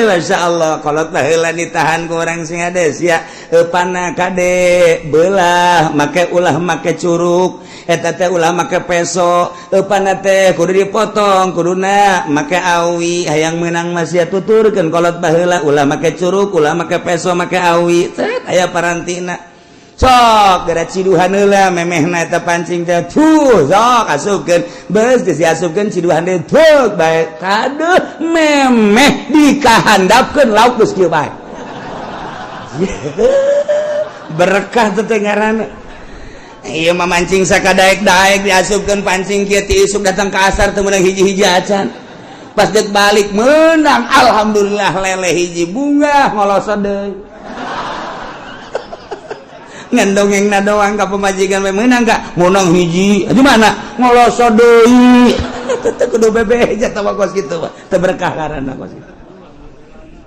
Masya Allah, kolot teh heula ditahan ku urang sing ades ya. Eupanna kade belah, make ulah make curug. Eta teh ulah make peso, eupanna teh kudu dipotong, kuduna make awi, hayang meunang mah sia tuturkeun kolot baheula ulah make curug, ulah make peso, make awi, teh aya parantina. Sok gara ciduhan heula memehna eta pancing teh tuh sok asupkeun, beus geus diasupkeun ciduhan teh teu bae. Kaduh memeh dikahandapkeun lauk geus kieu bae. berkah teh ngaranna. Ieu mah mancing sakadaek-daek diasupkeun pancing kieu ti isuk datang ka asar teu meunang hiji-hiji acan. Pas deuk balik meunang alhamdulillah lele hiji bunga ngolosot deui. Ngendongengna doang ka pemajikan we meunang ka ngonong hiji di mana ngolosot deui. Teu kudu bebeja tah kos kitu mah teu berkah karana kos kitu.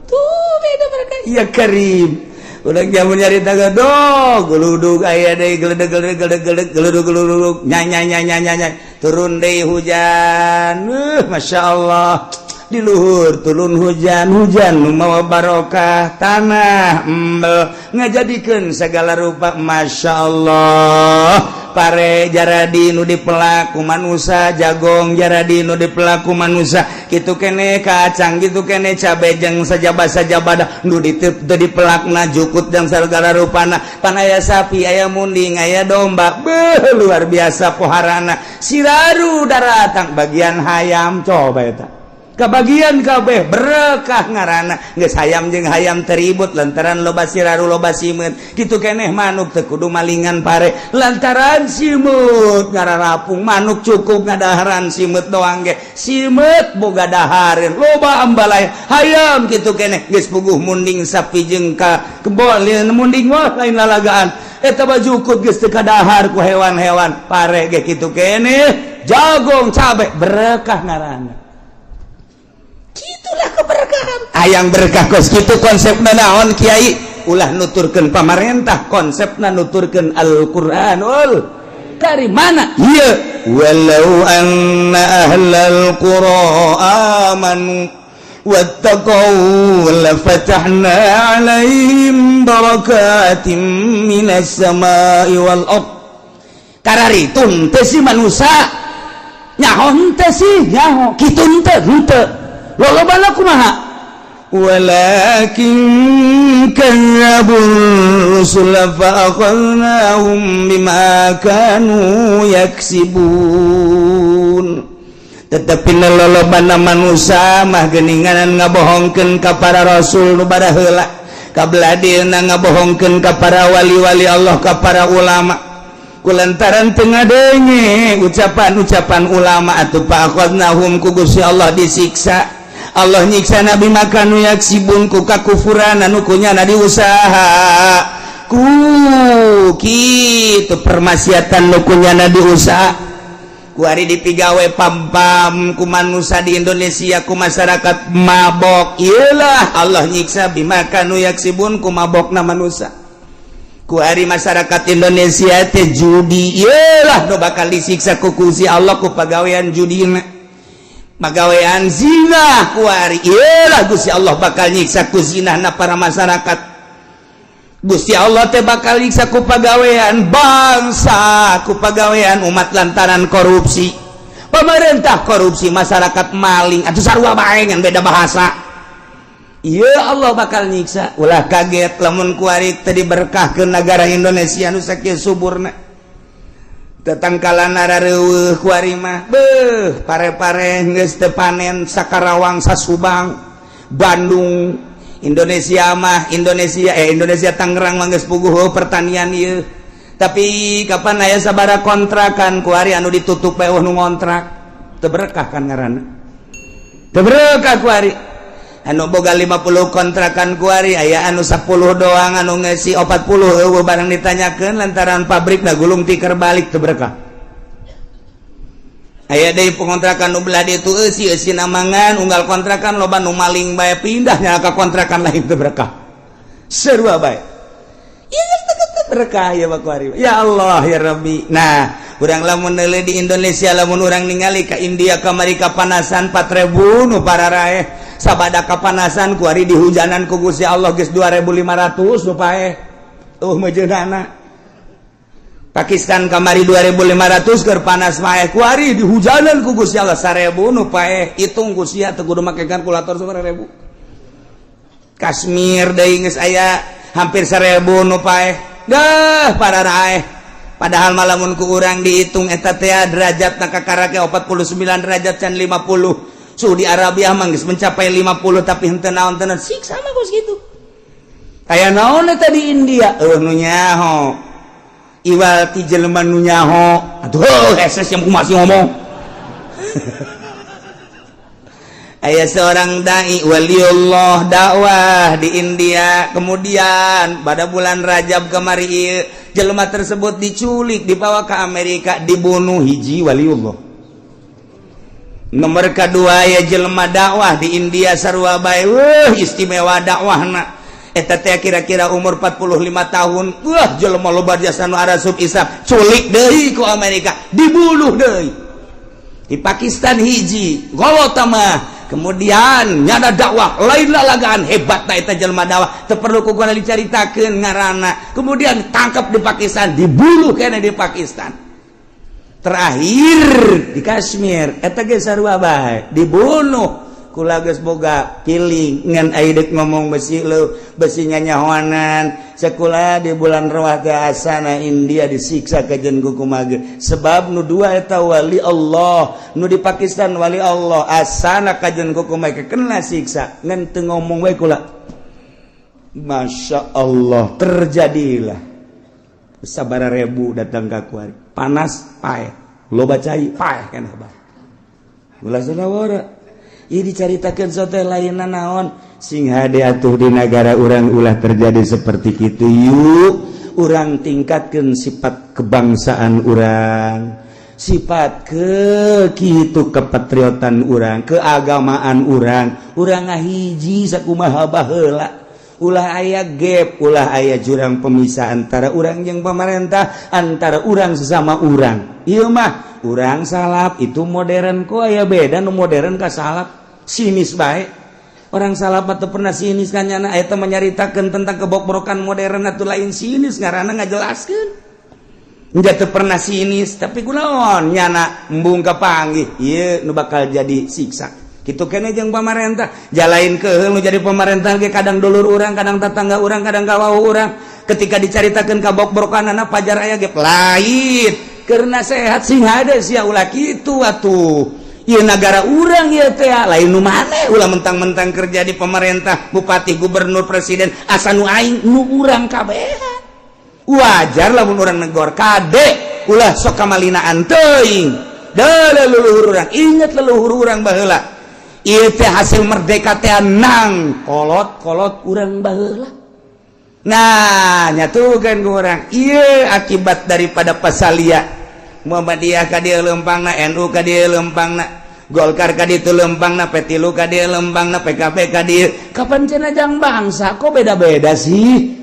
Tuh beda berkah ya Karim. Udah jamu nyari tangga dong, geluduk ayah deh, geluduk, nyai, turun deh hujan, masya Allah, di luhur turun hujan membawa barokah tanah, ngajadikeun segala rupa, masya Allah. Pare jaradi nu dipelaku manusia jagong jaradi nu dipelaku manusia kitu kene kacang kitu kene cabe jeung sajabah nu dipelakna jukut jeung segala rupana pan aya sapi aya munding aya domba beuh luar biasa poharana siraru daratang bagian hayam coba eta kabagian kabeh berkah ngaranna geus hayam jeung hayam teribut lantaran loba siraru loba simut kitu keneh manuk teu kudu malingan pare lantaran simut ngararapung manuk cukup ngadaharan simut doang ge simut boga dahareun loba ambalaya hayam kitu keneh geus puguh munding sapi jeung ka kebon munding wah lain lalagaan eta bajukut geus teu kadahar ku hewan-hewan pare ge kitu keneh jagong cabe berkah ngaranna. Itulah keberkahan. Ayang berkah kos kitu konsepna naon kiai? Ulah nuturkeun pamarentah konsepna nuturkeun Al-Qur'anul Karim mana? Ieu walau anna ahlal qura amanu wattaqau lafatahna 'alaihim barakatim minas samai wal ard. Kararitun teh si manusia nyahon teh si nyaho kitu teh lolobana kumaha walakin kadzdzabul rusul fa akhadnahum bima kanu yaksibun tetapi lolobana manusia mah geuningan ngabohongkeun ka para rasul nu bada heula kabladina ngabohongkeun ka para wali-wali Allah ka para ulama kulantaran teu ngadenge ucapan-ucapan ulama atuh fa akhadnahum ku Gusti Allah disiksa Allah nyiksa nabi makanu yaksibun ku kakufuran anu kunyana diusaha ku kitu permaksiatan nu kunyana diusaha ku ari dipigawe pam-pam ku manusia di Indonesia ku masyarakat mabok ieulah Allah nyiksa bimakanu yaksibun ku mabokna manusia ku ari masyarakat Indonesia teh judi ieulah nu bakal disiksa ku Gusti Allah ku pagawean judina pagawean zina kuari iyalah Gusti Allah bakal nyiksa ku zinahna para masyarakat Gusti Allah teh bakal nyiksa ku pagawean bangsa ku pagawean umat lantaran korupsi pemerintah korupsi masyarakat maling atuh sarua bae ngan beda bahasa iya Allah bakal nyiksa ulah kaget lamun kuari teh diberkahkeun negara Indonesia nu sakieu suburna tetangkalana rareueuh kuari mah beuh pare-pare geus teu panen sakarawang sasubang Bandung Indonesia Tangerang mah geus puguh pertanian ieu tapi kapan aya sabaraha kontrakan kuari anu ditutup we nu ngontrak teu berkah kan ngaranna teu berkah kuari anu boga 50 kontrakan kuari aya anu 10 doang anu ngeusi 40 eueuh barang ditanyakeun lantaran pabrikna gulung tikar balik teu berkah aya deui pengontrakan nu belah ditu eusi namangan unggal kontrakan loba nu maling bae pindah nya ka kontrakan lain teu berkah sarua bae ieu teu berkah ya kuari ya Allah ya Rabbi nah urang lamun neuleuh di Indonesia lamun urang ningali ka India kamari kapanasan 4.000 nu pararae sabada kapanasan kuari dihujanan ku Gusti Allah geus 2.500 supaya mejeunana Pakistan kamari 2.500 keur panas mah kuari dihujanan ku Gusti Allah 1.000 nu paeh hitung ku sia teu kudu make kalkulator 1.000 Kashmir deui geus aya hampir 1.000 nu paeh dah pararae padahal malamun ku urang dihitung eta teh derajatna kakarake 49 derajat can 50 Saudi Arabia mah geus mencapai 50 tapi henteu naon tenan siksa mah geus kitu kayak naon eta di India nu nyaho iwal ti jelema nu nyaho atuh heses yang masih ngomong aya seorang dai waliullah dakwah di India kemudian pada bulan Rajab kemari ieu jelema tersebut diculik dibawa ke Amerika dibunuh hiji waliullah nomor kedua ya jelema dakwah di India sarua bae istimewa dakwahna eta teh kira-kira umur 45 tahun jelema loba jasa nu arasub Islam culik deui ku Amerika dibunuh deui di Pakistan hiji golota mah kemudian nyada dakwah lain lalagaan hebat eta jelema dakwah teu perlu kukuna dicaritakeun ngaranna kemudian tangkap di Pakistan dibunuh kene di Pakistan terakhir di Kashmir eta ge sarua bae dibunuh kula geus boga piling ngan aidek ngomong besi nyanyahoanan sakula di bulan Rawah teh asana India disiksa kajen ku kumaha sebab nu dua eta wali Allah nu di Pakistan wali Allah asana kajen ku kumaha kena siksa ngan teu ngomong we kula Masya Allah terjadilah sabaraha ribu datang ka kuari panas paeh loba cai paeh kana bah ulah sadawara ieu dicaritakeun sote lainna naon sing hade atuh di negara urang ulah terjadi seperti kitu yuk urang tingkatkeun sifat kebangsaan urang sifat kitu kepatriotan urang keagamaan urang ngahiji sakumaha baheula ulah aya gap ulah aya jurang pemisah antara urang jeung pemerintah antara urang sesama urang ieu mah urang salap itu modern kok aya beda nu modern ka salap sinis baik orang salap atau pernah sinis kan nyana eta menyaritakeun tentang kebobrokan modern atuh lain sinis ngaranna ngajelaskeun nya teu pernah sinis tapi kunaon nyana embung kapanggih ieu nu bakal jadi siksa kitu keneh jeung pamarentah jalain keheul nu jadi pamarentah ge kadang dulur urang kadang tetangga urang kadang kawauh urang ketika dicaritakeun kabobrokanana pajar aya ge lain karena sehat sing hade sia ulah kitu atuh ieu negara urang ieu teh lain nu maneh ulah mentang-mentang kerja di pemerintah bupati gubernur presiden asa nu aing nu urang kabehan wajar lamun urang negor kade ulah sok kamalinaan teuing da leluhur urang inget leluhur urang baheula ieu teh hasil merdeka teh nang kolot urang baheula nah nyatukeun ku urang ieu akibat daripada pasalia Muhammadiyah ka dieu lempangna NU ka dieu lempangna Golkar ka dieu lempangna P3 ka dieu lempangna PKB ka dieu kapan cenah bangsa kok beda-beda sih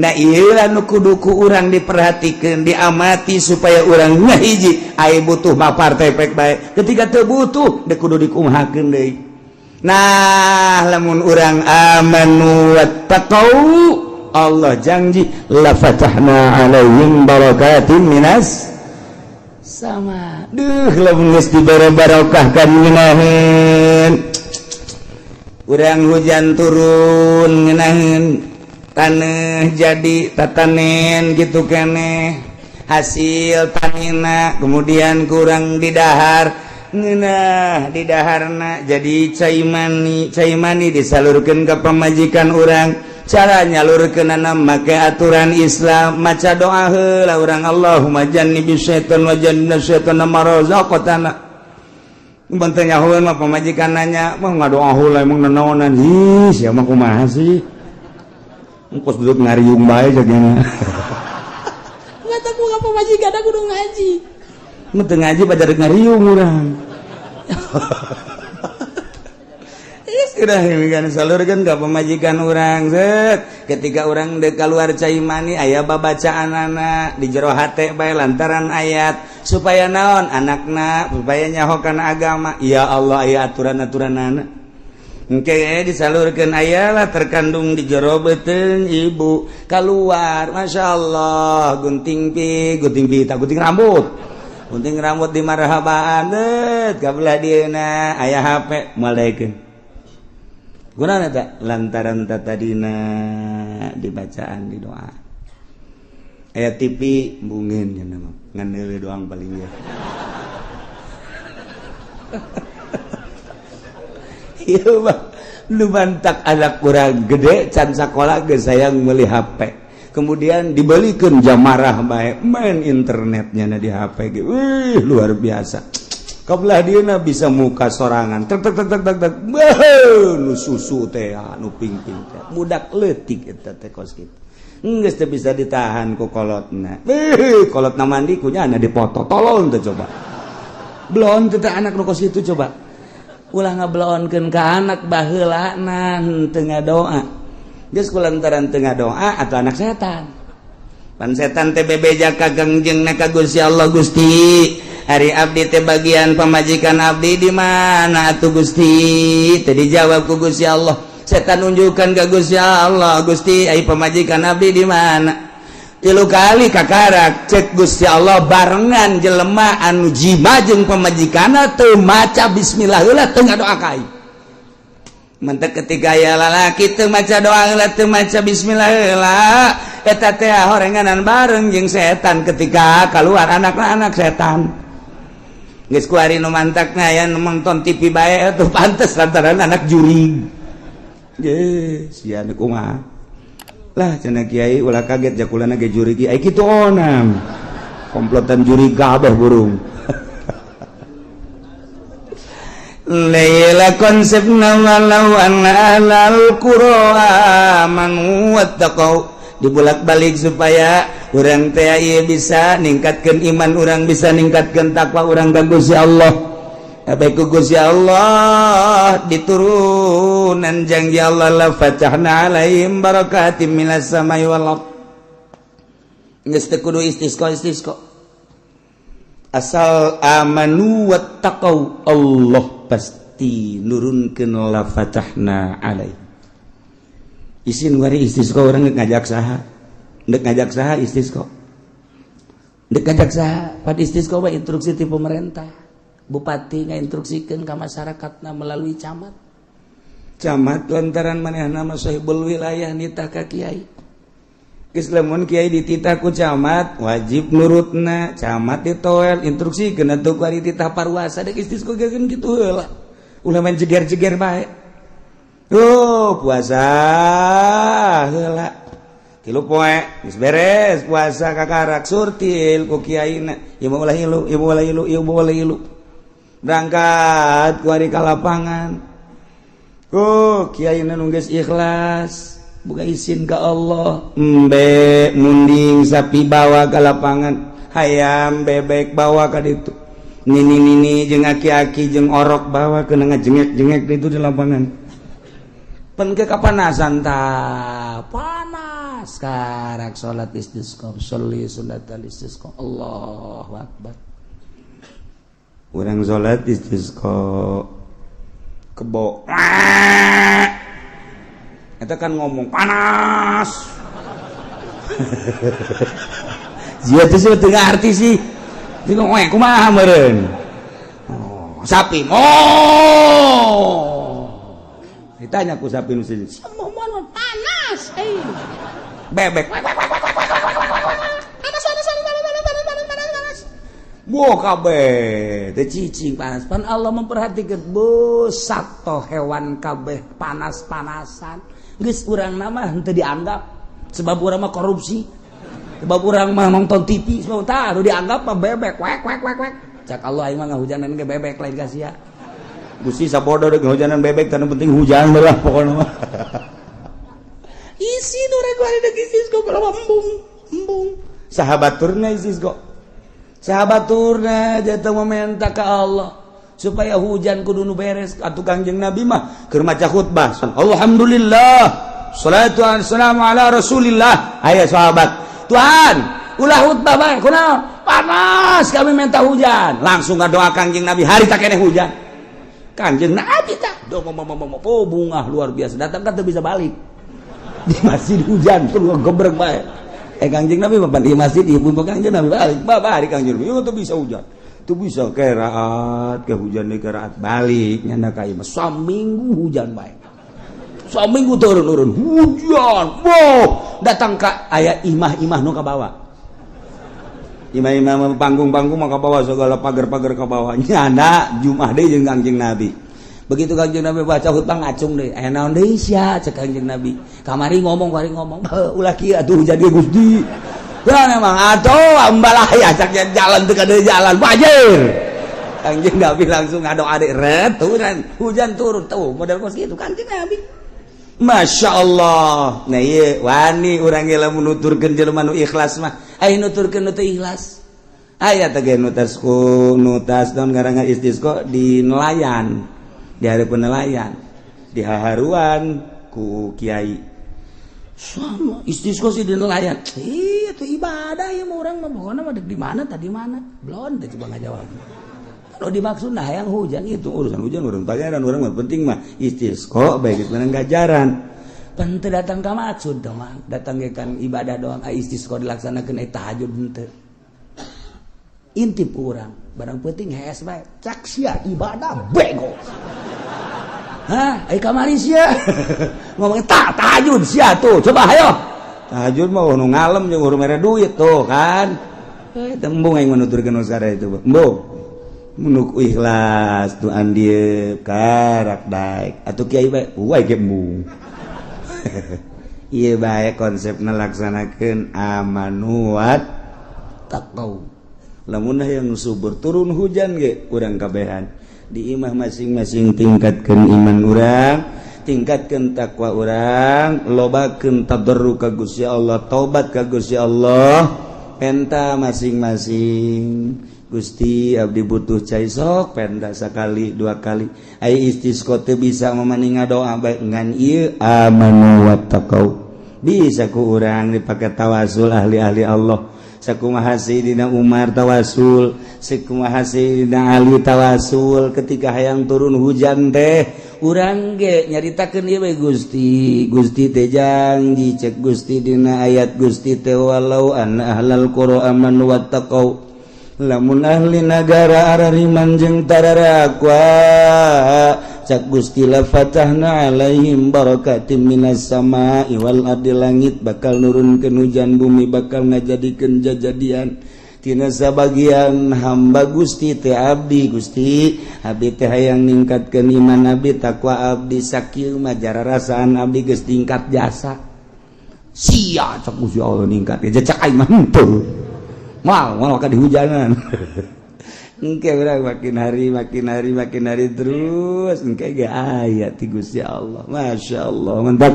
nah ieu anu kudu ku urang diperhatikeun diamati supaya urang ngahiji aya butuh mah partai pek bae ketika teu butuh teu kudu dikumahakeun deui nah lamun urang amanu wattaqau Allah janji la fatahna alaihim barakatin minas sama lamun geus dibere barokahkan ngeunaheun urang hujan turun ngeunaheun taneuh jadi tatanen gitu keneh hasil tanina kemudian kurang didahar ngeunah di daharna jadi cai mani disalurkeun ka pamajikan urang cara nyalurkeunana make aturan Islam maca doa heula urang Allahumma jannibis syaitan wa jannibna syaitana ma razaqtana mun teu nyahoeun mah pamajikan nanya mah ngadoa heula emang nanaonan ih sia mah kumaha sih engkos duduk ngariung bae jagana ngata ku ka pamajikan aku kudu ngaji mun teu ngaji bajar ngariung urang udah kan salurkeun ka pamajikan urang set ketika urang deuk kaluar cai mani aya babacaanana di jero hate bae lantaran ayat supaya naon anakna supaya nyaho kana agama ya Allah aya aturan-aturanana engke disalurkeun aya lah terkandung di jero beuteung ibu kaluar masyaallah gunting rambut di marhabaan deut ka belah dieuna aya HP malekeun gunana tak lantaran tadina dibacaan di doa ayat TV bungin nya nama ngan deuleu doang paling ya ieu mah lu mantak anak kurang gede can sakola geus sayang meuli HP. Kemudian dibelikan jamarah baik main internetnya na di HP gitu. Wih, luar biasa. Kabelah dia bisa muka sorangan. Tek nu susu teh nu ping-ping teh. Budak leutik eta teh kos kitu. Geus teu bisa ditahan ku kolotna. Kolotna mandi ku nya dipoto. Tolong teh coba. Belon teh anak nu kos kitu coba. Ulah ngabelonkeun ka anak baheulana teu ngadoa. Geus kulantaran teu ngadoa atau anak setan. Pan setan teh bebeja ka gangjengna ka Gusti Allah. Gusti, hari abdi teh bagian pamajikan abdi di mana atuh Gusti? Teh dijawab ku Gusti Allah. Setan nunjukkan ka Gusti Allah, Gusti ai pamajikan abdi di mana? 3 kali kakarak cek Gusti Allah barengan jelema anu jima jeung pamajikanna teu maca bismillah heula teu ngadoa ka aing. Mentek ketika aya lalaki teu maca doa heula teu maca bismillah heula eta teh horenganan bareng jeung setan ketika keluar anak-anak setan. Geus ku ari nu mantakna aya nu nonton TV bae atuh pantes lantaran anak jurig. Ge sia nu kumaha. Lah cenah kiai ulah kaget jakulana ge jurig ai kitu onam. Komplotan jurig kabeh burung. Laila konsepna walau anna alal qura amanu wattaqau dibulak-balik supaya urang teh ieu bisa ningkatkeun iman urang bisa ningkatkeun takwa urang ka Gusti Allah. Abe ku Gusti Allah diturunan janji Allah la fatahna alaihim barakatim minas samai wal ardh. Geus teu kudu istisqa asal amanu wattaqau Allah pasti nurunkeun la fatahna alai. Isin wari istisqa urang ngajak saha? Deuk ngajak saha istisqa? Deuk ngajak saha? Pad istisqa mah instruksi ti pemerintah. Bupati ngainstruksikeun ka masyarakatna melalui camat. Camat lantaran manehna mah sahibul wilayah nitah ka kiai. Geus lamun kiai dititah ku camat wajib nurutna. Camat ditoel instruksikeun atuh ku ari titah parwasa deuk istisqa geun kitu heula. Ulah main jeger-jeger bae. Oh, puasa heula. 3 poe geus beres puasa kakarak surtil ku kiaina. Ieu ulah ilu. Berangkat ku ari ka lapangan. Oh, kiaina nu geus ikhlas. Buka izin ke Allah embe munding sapi bawa ke lapangan hayam bebek bawa ke ditu nini jeung aki-aki jeung orok bawa ke ngajengek-jengek ditu di lapangan pen ke kapanasan ta panas karak salat istisqa sholli sunnatal istisqa Allahu akbar urang salat istisqa kebo eta kan ngomong panas. Sia teh teu ngarti sih. Di ngomong kumaha meureun. Oh, sapi. Oh. Ditanya ku sapi nu seueur. Samomoan panas. Bebek. Panas. Bo kabeh teh cicing panas. Pan Allah memperhatikan bosak toh hewan kabeh panas-panasan. Geus urang mah henteu dianggap sebab urang mah korupsi. Sebab urang mah nonton TV sebab tah dianggap mah bebek wek. Cak Allah aing mah ngahujanan ge bebek lain ka sia. Gusti sapodo deuk ngahujanan bebek tanu penting hujan lah pokona mah. Isi nu rek ari deuk isis kok kalau embung. Sahabaturna isis kok. Sahabaturna jatuh meminta ke Allah supaya hujan kudu nu beres atuh Kangjeng Nabi mah keur maca khutbah alhamdulillah shalatu wassalamu ala rasulillah aya sahabat Tuhan ulah khutbah bae kunaon panas kami minta hujan langsung ngadoa Kangjeng Nabi hari tak keneh hujan Kangjeng Nabi tah oh bunga luar biasa datang kan teu bisa balik di masjid hujan terus gebrek bae Kangjeng Nabi mah di masjid ieu pun Kangjeng Nabi balik hari Kangjeng Nabi teu bisa hujan itu bisa keraat ke hujan di keraat balik nyanda ka ieu saminggu hujan bae saminggu turun hujan wow datang ka aya imah-imah nu ka bawah imah-imah panggung-panggung mah ka bawah segala pagar-pagar ka bawah nyanda Jumat deui jeung Kangjeng Nabi begitu Kangjeng Nabi baca khutbah ngacung deui aya naon deui sia cek Kangjeng Nabi kamari ngomong ulah kieu atuh hujan ge Gusti ya memang atuh ambalah ya cek jalan teu kada jalan bajir Kangjeng Nabi langsung ngadoa deui returan hujan turun tuh model kos kitu Kangjeng Nabi Masya Allah nah iya wani urang ge lamun nuturkeun jelema nu ikhlas mah aya nuturkeun nu teu ikhlas aya teh ge nutas naon ngaranna istisqa di nelayan di hari penelayan di haharuan ku kiai sama istisqa sih di nelayan itu ibadah ya orang mah pokona mah di mana tadi mana belum teh coba ngajawab kalau dimaksud nah yang hujan itu urusan hujan urang pangeran urang mah penting mah istisqa baik itu ngajaran teu datang ka maksud teh mah datang ge kan ibadah doang istisqa dilaksanakeun tahajud henteu intip urang barang penting hees bae cak sia ibadah bego hah ai kamari sia ngomong tahajud sia tuh coba ayo tahajud mah nu ngalem jeung urang mere duit tuh kan tembung aing menuturkeun usara itu embung munuk ikhlas tu andieu karak daek atuh kiai bae uai ge embung ieu bae konsepna laksanakeun amanuat taqwa lamun yang subur turun hujan ge urang kabehan di imah masing-masing tingkatkeun iman urang tingkatkeun takwa urang lobakeun tadarruk ka Gusti Allah taubat ka Gusti Allah penta masing-masing Gusti abdi butuh cai sok penta sakali dua kali ai istisqa teu bisa mamani ngadoa bae ngan ieu amanu wattaqau bisa ku urang dipake tawasul ahli-ahli Allah sakumaha Sayyidina Umar tawasul sakumaha Sayyidina Ali tawasul ketika hayang turun hujan teh urang ge nyaritakeun ieu bae Gusti teh janji cek Gusti dina ayat Gusti teh walau anna ahlal qura amanu wattaqau lamun ahli nagara arariman jeung tararakwa cak Gusti la fatahna alaihim barakatim minas sama'i wal ardi langit bakal nurunkeun hujan bumi bakal ngajadikeun jajadian tina sabagian hamba Gusti teh abdi Gusti abdi teh hayang ningkatkeun iman abdi takwa abdi sakieu mah jararasaan abdi geus tingkat jasa sia cak Gusti Allah ningkat ge cak aing mah henteu mal ka dihujanan engke urang makin hari terus engke ge aya ti Gusti Allah masyaallah mantap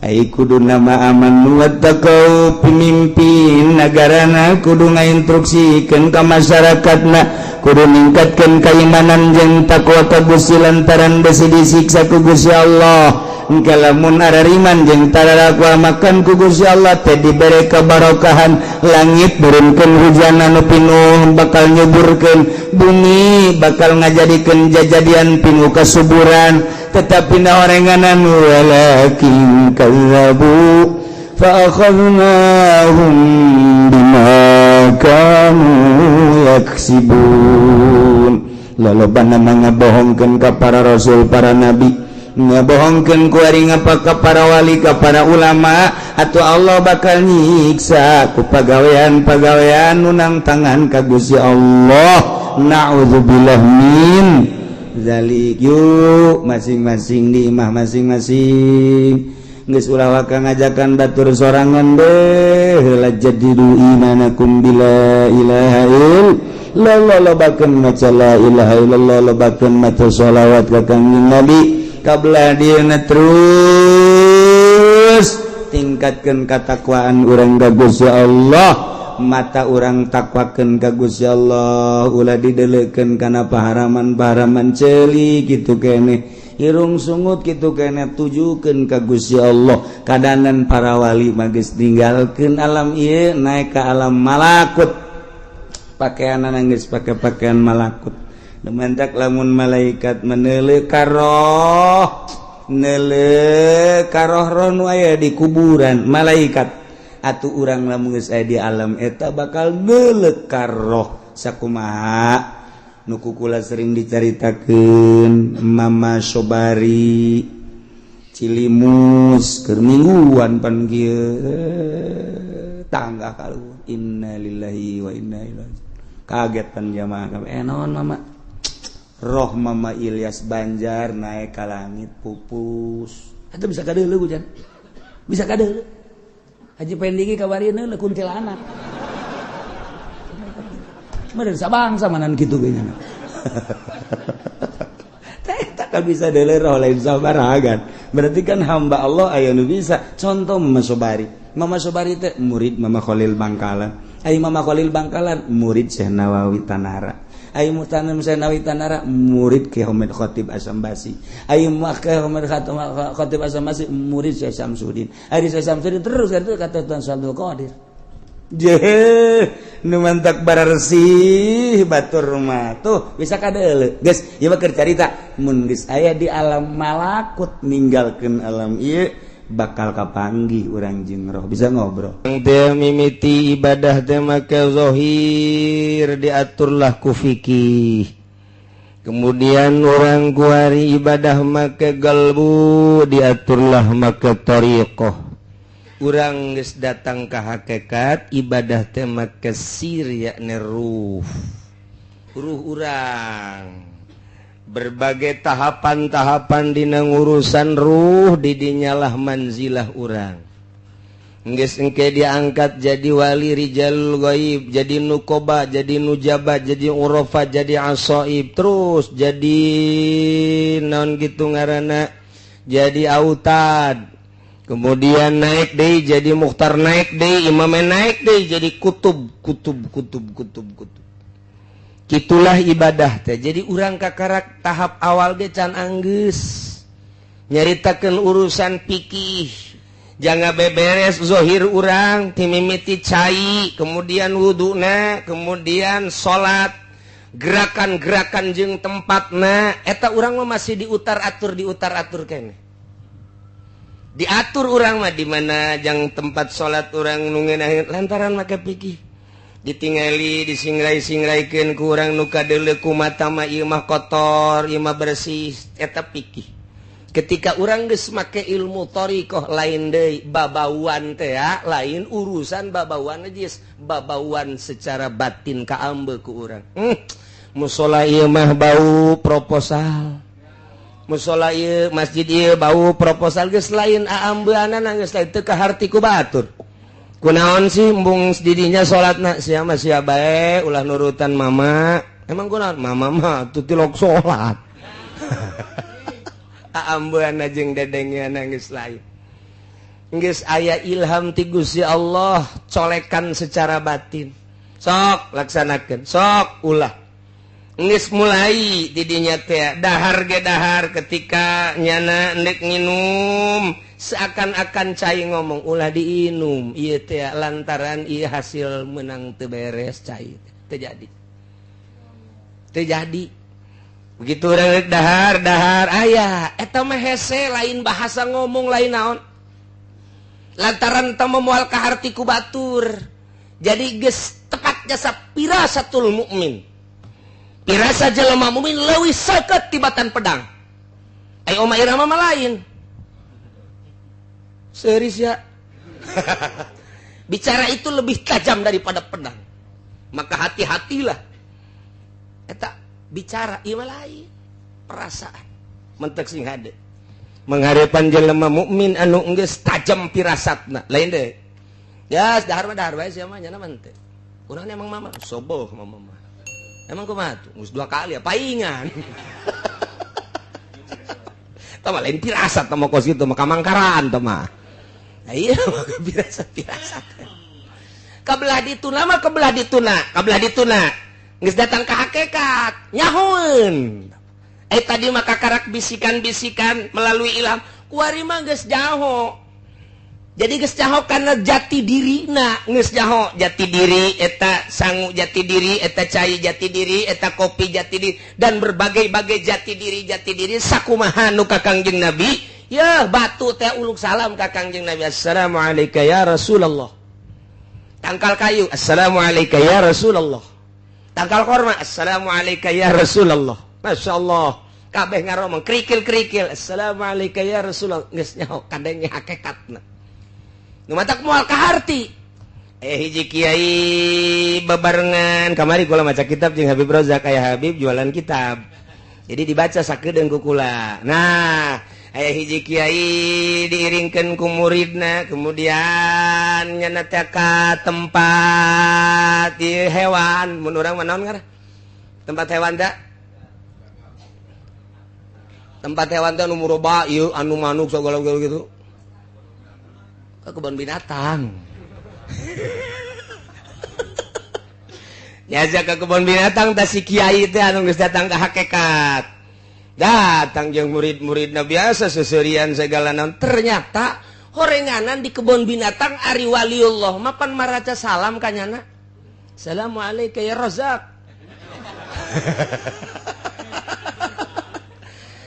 ai kudu nama aman wattaqau pemimpin nagarana kudu ngainstruksikeun ka masyarakatna kudu ningkatkeun keimanan jeung takwa ka Gusti lantaran besi disiksa ku Gusti Allah engke lamun arariman jeung tararakwa makan ku Gusti Allah teh dibere kabarokahan langit turunkeun hujan anu pinuh bakal nyuburkeun bumi bakal ngajadikeun jajadian pinuh kasuburan tetapi na orenganan walakin kazzabu fa akhadnahum bima kanu yaksibun lalobana ngabohongkeun ka para rasul para nabi ngabohongkeun ku ari ngapa ka para wali ka para ulama atuh Allah bakal nyiksa ku pagawean-pagawean nunang tangan ka Gusti Allah naudzubillah min zalik yuk masing-masing di imah masing-masing geus ulah waka ngajakan batur sorangan deh la jadidu imanakum bila ilaha illallah lobakeun maca la ilaha illallah lobakeun maca shalawat ka kanjeng Nabi kabla dieuna terus tingkatkeun katakwaan urang ka Gusti Allah mata urang takwakeun ka Gusti Allah ulah didelekeun kana paharaman-paharaman ceuli kitu keneh irung sungut kitu keneh tujukeun ka Gusti Allah kadanan para wali mah geus ninggalkeun alam ieu naek ka alam malakut pakaianna geus pake pakaian malakut dementak lamun malaikat meneuleuh karoh roh nu aya di kuburan malaikat atuh urang lamun geus aya di alam eta bakal neuleuh karoh sakumaha nu kukula sering dicaritakeun Mama Sobari Cilimus keur mingguan pan kieu tangga kaluhur innalillahi wa inna ilaihi kaget pan jamaah kabeh naon Mama roh Mama Ilyas Banjar naik ke langit pupus. Itu bisa kadeuleu hujan. Bisa kadeuleu. Haji Pendigi kabarieun le kuntilanak. Meureun sabangsa manan kitu ge nya. Tak bisa deuleu roh lain sabaragan. Berarti kan hamba Allah aya nu bisa. Contoh Mama Sobari. Mama Sobari teh murid Mama Khalil Bangkalan. Ai Mama Khalil Bangkalan murid Syekh Nawawi Tanara. Ai Mutanam Syekh Nawawi Tanara murid Ki Hamid Khatib Asambasi. Ai Ki Hamid Khatib Asambasi murid Syekh Samsudin. Ai Syekh Samsudin terus kata Tuan Abdul Qadir. Jeh, nu mantak bararsi batur mah tuh bisa kadeuleu. Geus, ieu mah keur carita mun geus aya di alam malakut ninggalkeun alam ieu bakal kapanggih urang jeung roh bisa ngobrol. Teu mimiti ibadah teh make zahir diaturlah ku fikih. Kemudian orang kuari ibadah make galbu diaturlah make thariqah. Urang geus datang ka hakikat ibadah teh make sir yakni ruh urang. Berbagai tahapan-tahapan dina urusan ruh didinyalah manzilah urang. Geus engke diangkat jadi wali rijalul ghaib, jadi nuqaba, jadi nujabat, jadi urafa, jadi asaib, terus jadi naon gitu ngaranna, jadi autad. Kemudian naik deui jadi mukhtar, naik deui imamnya, naik deui jadi kutub. Kitulah ibadah teh. Jadi urang kakarak tahap awal ge can anggeus nyaritakeun urusan fikih. Jangan beberes zahir urang ti mimiti cai, kemudian wuduna, kemudian salat, gerakan-gerakan jeung tempatna eta urang mah masih diutar-atur kene. Diatur urang mah di mana jang tempat salat urang nu ngeunaheun lantaran make fikih. Ditingali disingrai-singraikeun ku urang nu kadeuleu kumata mah ieu mah kotor, ieu mah bersih, eta fikih. Ketika urang geus make ilmu thariqah lain deui babauan teh ya, lain urusan babauan geus babauan secara batin kaambe ku urang. Musola ieu mah bau proposal. Musola ieu masjid ieu bau proposal geus lain aambeunana geus lain teu kaharti ku batur. Kunaon sih embung didinya salatna sia mah sia bae ulah nurutan mama. Emang kunaon? Mama mah tuh tilok salat. Aambeuna jeung dedengeunna geus lain. Geus aya ilham ti Gusti Allah colekan secara batin. Sok laksanakeun, sok ulah. Geus mulai didinya teh dahar ge dahar ketika nyana endek nginum seakan-akan cai ngomong ulah diinum ieu teh lantaran ieu hasil menang teu beres cai teu jadi begitu urang dahar aya eta mah hese lain bahasa ngomong lain naon lantaran teu moal kaharti ku batur jadi geus tepat jasa pirasatul mukmin pirasa jelema mukmin leuwih seukeut tibatan pedang ai oma irama mah lain seris ya. Bicara itu lebih tajam daripada pedang. Maka hati-hatilah. Eta bicara ieu lain perasaan. Mentek sing hade. Mangharepan jelema mukmin anu geus tajam pirasatna. Lain deui. Ya, dahar wae sia mah nya mah teh. Urang emang mama soboh mama mah. Emang kumaha tuh? Geus 2 kali ya paingan. Tama lain pirasat tama kos kitu mah kamangkaran tah mah. Nah iya maka pirasat kabelah dituna geus datang ke hakikat nyahoeun tadi maka karak bisikan-bisikan melalui ilham kuari mah geus jaho jadi geus jaho karena jati dirina geus jaho jati diri eta sangu jati diri eta cai jati diri eta kopi jati diri dan berbagai-bagai jati diri sakumaha nu ka Kangjeng Nabi. Ya batu teh uluk salam ka Kangjeng Nabi. Assalamualaikum ya Rasulullah. Tangkal kayu. Assalamualaikum ya Rasulullah. Tangkal korma. Assalamualaikum ya Rasulullah. Masya Allah. Kabeh ngaromong kerikil. Assalamualaikum ya Rasulullah. Geus nyaho kadenge hakikatna. Nu matak moal kaharti. Hiji kiai bebarengan kamari kula maca kitab jeung Habib Rozak aya Habib jualan kitab. Jadi dibaca sakedeung ku kula. Nah, aya hiji kiai diiringkeun ku muridna, kemudian nyana teh ka tempat hewan, mun urang mah naon ngaranna? Tempat hewan da? Tempat hewan teh anu muroba ieu anu manuk sagala gitu. Ke kebun binatang. Nyasa ke kebun binatang teh si kiai teh anu geus datang ka hakikat. Datang jeung murid-muridna biasa seserian segala naon. Ternyata horenganan di kebun binatang ari waliullah mapan maraca salam ka nyana. Assalamualaikum ya Razak.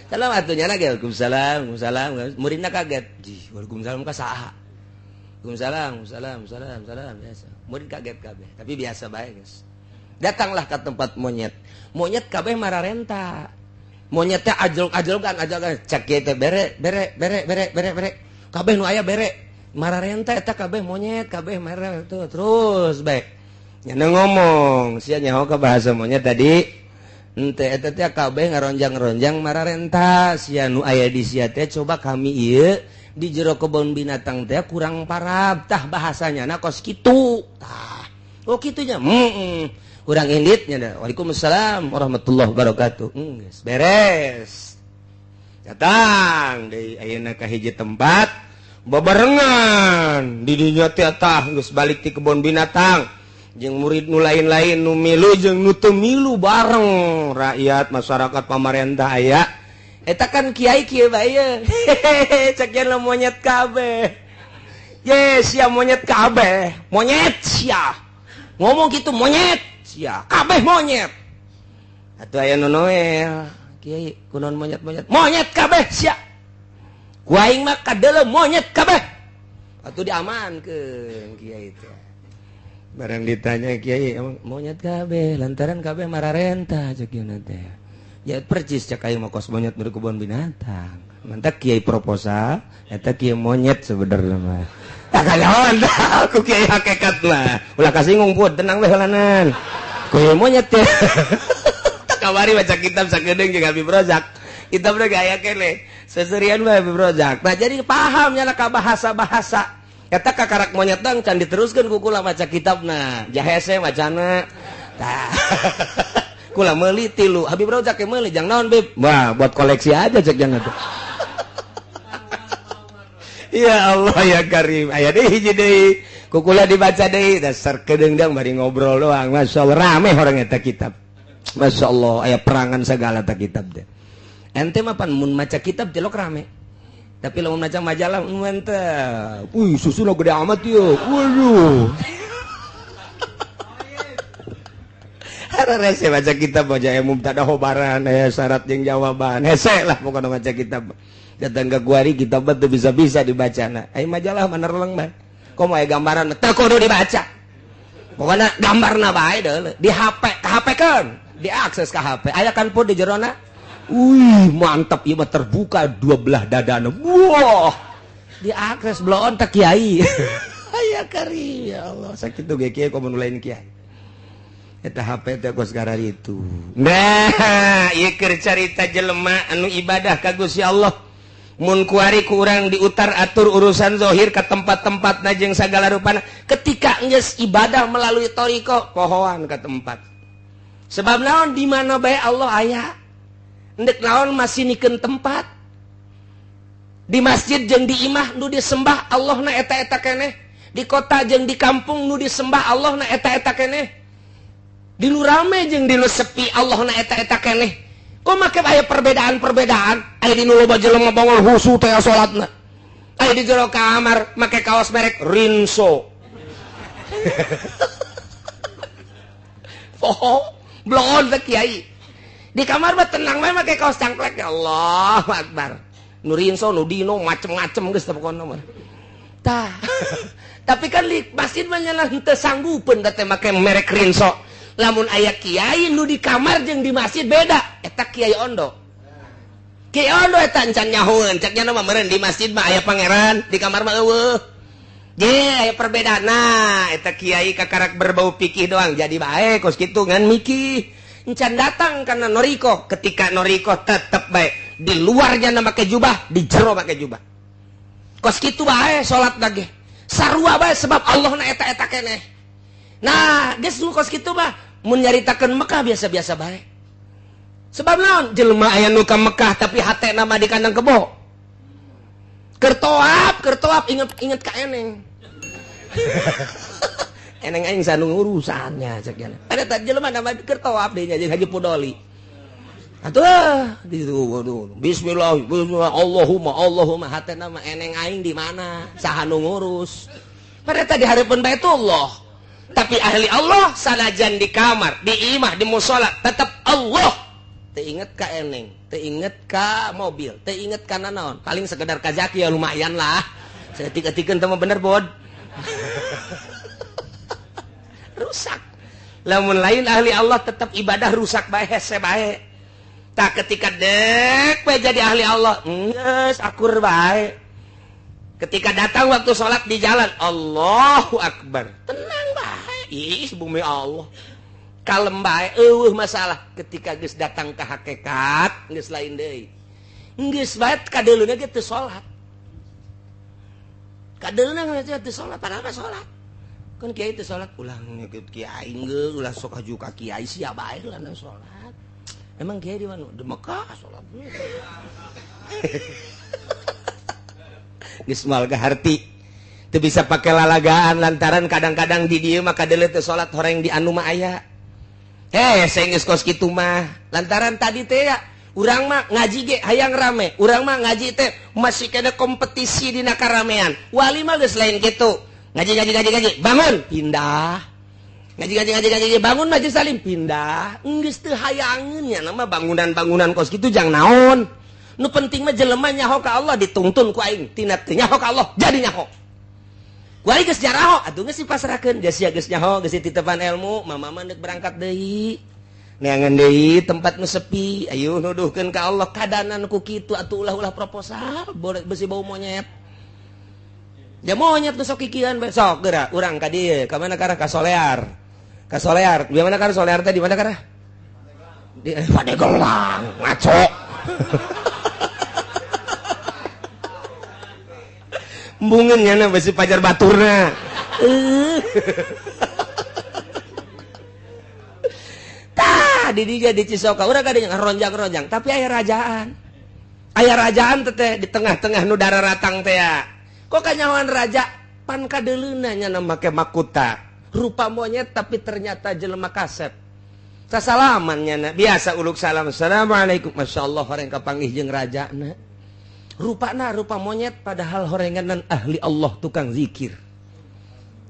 Salam atunya lagi, Waalaikumsalam, Waalaikumsalam. Muridna kaget. Waalaikumsalam ka saha? Waalaikumsalam, biasa. Murid kaget kabeh, tapi biasa bae, guys. Datanglah ke tempat monyet. Monyet kabeh mararenta. Monyet teh ajol-ajolkan, cek kieu teh bere. Kabeh nu aya bere. Mararenta eta kabeh monyet, kabeh marah tuh terus baik. Nyana ngomong, sia nyaho ka bahasa monyet tadi. Henteu eta teh kabeh ngaronjang-ronjang mararenta. Sia nu aya di sia teh coba kami ieu di jero kebun binatang teh kurang parab tah bahasanya na kos kitu. Tah. Oh kitunya. Urang inditnya dah. Waalaikumsalam warahmatullahi wabarakatuh. Geus beres. Datang deui ayeuna ka hiji tempat babarengan di dinya teh tah geus balik ti kebun binatang jeung murid nu lain-lain nu milu jeung nu teu milu bareng rakyat masyarakat pamarentah aya. Eta kan kiai kieu bae. Cek yen monyet kabeh. Ye sia monyet kabeh. Monyet sia. Ngomong gitu monyet sia. Kabeh monyet. Atuh aya nu noel. Kiai kunaon monyet-monyet. Monyet kabeh sia. Ku aing mah kadeuleu monyet kabeh. Atuh diamankeun kiai teh. Barang ditanya kiai monyet kabeh lantaran kabeh mararenta cek ieu teh. Ya percis cek aing mah kos monyet di kebun binatang. Mantap kiai proposal eta kiai monyet sebenarnya mah. Tak kayawan aku kiai hakikat mah. Ulah kasinggung put tenang we heulanan. Kiai monyet teh. Tak kabari baca kitab sakedeung jeung Habib Rozak. Kitab teh aya keneh. Seserian we Habib Rozak. Nah jadi paham nya ka bahasa-bahasa. Eta kakarak monyet tang can diteruskeun ku kula maca kitabna. Jahese macana. Tah. Kula meuli tilu. Habib Rozak ke meuli jang naon Bib? Wah, buat koleksi aja cek jangan tuh. Ya Allah ya Karim. Aya deui hiji deui. Ku kula dibaca deui dasar kedeungdang bari ngobrol doang. Masyaallah rame orang eta kitab. Masyaallah aya perangan segala ta kitab teh. Ente mah pan mun maca kitab jelok rame. Tapi lamun maca majalah mantap. Wih, susuna gede amat yeuh. Waduh. Rese baca kitab baca mubtada khobaran syarat jeung jawaban. Hese lah pokokna baca kitab. Datang ke guari kitab teh bisa-bisa dibacana. Ai majalah manerleng mah. Komo aya gambaran teu kudu dibaca. Pokokna gambarna bae deuleu. Di HP, ka HP-keun. Diakses ka HP. Aya kan pun di jerona. Wih, mantap ieu mah terbuka dua belah dadana. Wah. Diakses bloon teh kiai. Aya kari ya Allah. Sakitu ge kiai komo lain kiai. Eta HP teh kos gara itu. Nah, ieu keur carita jelema anu ibadah ka Gusti Allah. Mun kuari ku urang diutar atur urusan zahir ka tempat-tempatna jeung sagala rupana. Ketika geus ibadah melalui thariqah, pohoan ka tempat. Sebab naon di mana bae Allah aya. Endek naon masinikeun tempat. Di masjid jeung di imah nu disembah Allahna eta-eta keneh. Di kota jeung di kampung nu disembah Allahna eta-eta keneh. Di nu rame jeung di nu sepi Allahna eta-eta keneh. Kok make aya perbedaan-perbedaan? Aya di nu loba jelema bangol husu teh salatna. Aya di jero kamar make kaos merek Rinso. Oh, blon teh kiai. Di kamar mah tenang we make kaos cangklek ya Allahu Akbar. Nu Rinso nu Dino macem-macem geus teh pokona mah. Tah. Tapi kan di masjid mah nyalah henteu sanggupeun da teh make merek Rinso. Lamun aya kiai nu di kamar jeung di masjid beda. Eta kiai ondo. Kiai ondo eta encan nyahoeun, cek nya mah meureun di masjid mah aya pangeran, di kamar mah eueuh. Ge aya perbedaan. Nah, eta kiai kakarak berbau pikih doang jadi bae kos kitu ngan mikih. encan datang karena noriko. Ketika noriko tetep baik di luarnya make jubah, di jero make jubah. Kos kitu bae salat lagi. Sarua bae sebab Allah na eta keneh. Nah, geus kos kitu mah mun nyaritakeun Mekah biasa-biasa bae. Sebab naon? Jelema aya nu ka Mekah tapi hatena mah di kandang kebo. Kertoap inget ka eneng. Eneng aing sanu urusannya cek yana. Ada tadi jelema nama kertoap deui nya jeung Haji Pudoli. Atuh ditu bismillah Allahumma hatena mah eneng aing di mana? Saha nu ngurus? Pada tadi hareupeun Baitullah. Tapi ahli Allah sanajan di kamar, di imah, di mushola tetap Allah. Teu inget ka eneng, teu inget ka mobil, teu inget ka naon. Paling sekedar ka zaki ya lumayan lah. Saya tiga-tiga teu bener bod. Rusak. Lamun lain ahli Allah tetap ibadah rusak bae hese bae. Tak ketika dek bae jadi ahli Allah, geus akur bae. Ketika datang waktu sholat di jalan, Allahu Akbar. Tenang bae. Ih, bumi Allah. Kalem bae, masalah. Ketika geus datang ke hakikat, geus lain deui. Geus bae kadeuluna ge teu salat. Kadeuluna ge teu salat, padahal mah salat. Kan kiai teu salat, ulah ngikut kiai geus, ulah sok haju ka kiai sia bae lah salat. Emang kiai di mana? Di Mekah salat. Geus moal gaharti. Teu bisa pake lalagaan lantaran kadang-kadang di dieu mah kadeuleu teu salat horeng di anu mah aya. Saya geus kos kitu mah. Lantaran tadi teh ya, urang mah ngaji ge hayang rame. Urang mah ngaji teh masih kena kompetisi dina karamean. Wali mah geus lain kitu. Ngaji, bangun, pindah. Ngaji, bangun majelis salim, pindah. Geus teu hayangeun nya nama bangunan-bangunan kos kitu jang naon. Nu penting mah jelema nyaho ka Allah dituntun ku aing. Tina teu nyaho ka Allah jadi nyaho. Wali geus jaraho, atuh geus dipasrahkeun, sia geus nyaho, geus titipan ilmu, mama mah neuk berangkat deui. Neangan deui tempat nu sepi, ayo nuduhkeun ka Allah kadanan ku kitu atuh ulah-ulah proposal, besi bau monyet. Ya monyet nu sok kikian besok geura urang ka dieu, ka mana karah ka Solear. Ka Solear, di mana karah Solear teh di mana karah? Di Padegelang, ngaco. Mbungeun nya besi pajar baturna. Tah di dieu di Cisoka urang kadang ronjang-ronjang tapi aya rajaan. Aya rajaan teh di tengah-tengah nu dararatang teh ya. Kok kanyawan raja pan kadeuleuna nya make makuta. Rupa monyet tapi ternyata jelema kasep. Sasalaman nya biasa uluk salam. Assalamualaikum. Masyaallah horeng kapanggih jeung rajana. Rupana rupa monyet padahal horenganan ahli Allah tukang zikir.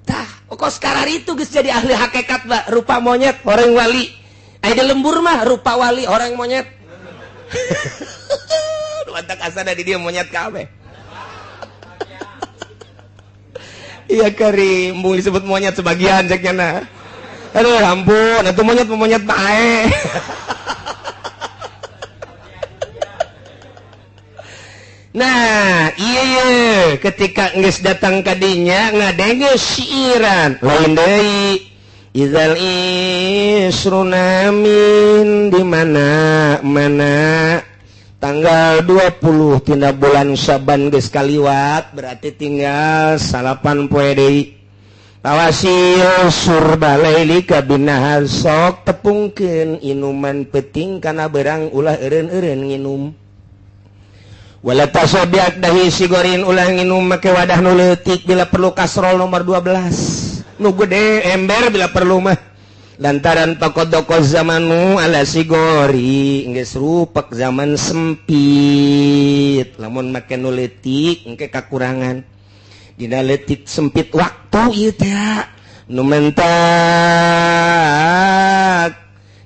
Tah, kok sekarang itu geus jadi ahli hakikat ba rupa monyet horeng wali. Aya lembur mah rupa wali horeng monyet. Mantak asana di dia monyet kabeh. Iya kari, mau disebut monyet sebagian ceknya na. Aduh ampun, itu monyet bae. Nah, iya ketika geus datang kadinya ngadenge siiran lain deui idzal isruna min di mana tanggal 20 tina bulan Syaban geus kaliwat berarti tinggal 8 poe deui tawasil surba lailika binahar sok tepungkeun inuman peuting kana beurang ulah eureun-eureun nginum. Wala tasabiak dahi sigorin ulah nginum make wadah nu leutik bila perlu kasrol nomor 12 nu gede ember bila perlu mah lantaran pakodoko zamanu ala sigori geus rupek zaman sempit lamun make nu leutik engke kakurangan dina leutik sempit waktu ieu teh nu mentak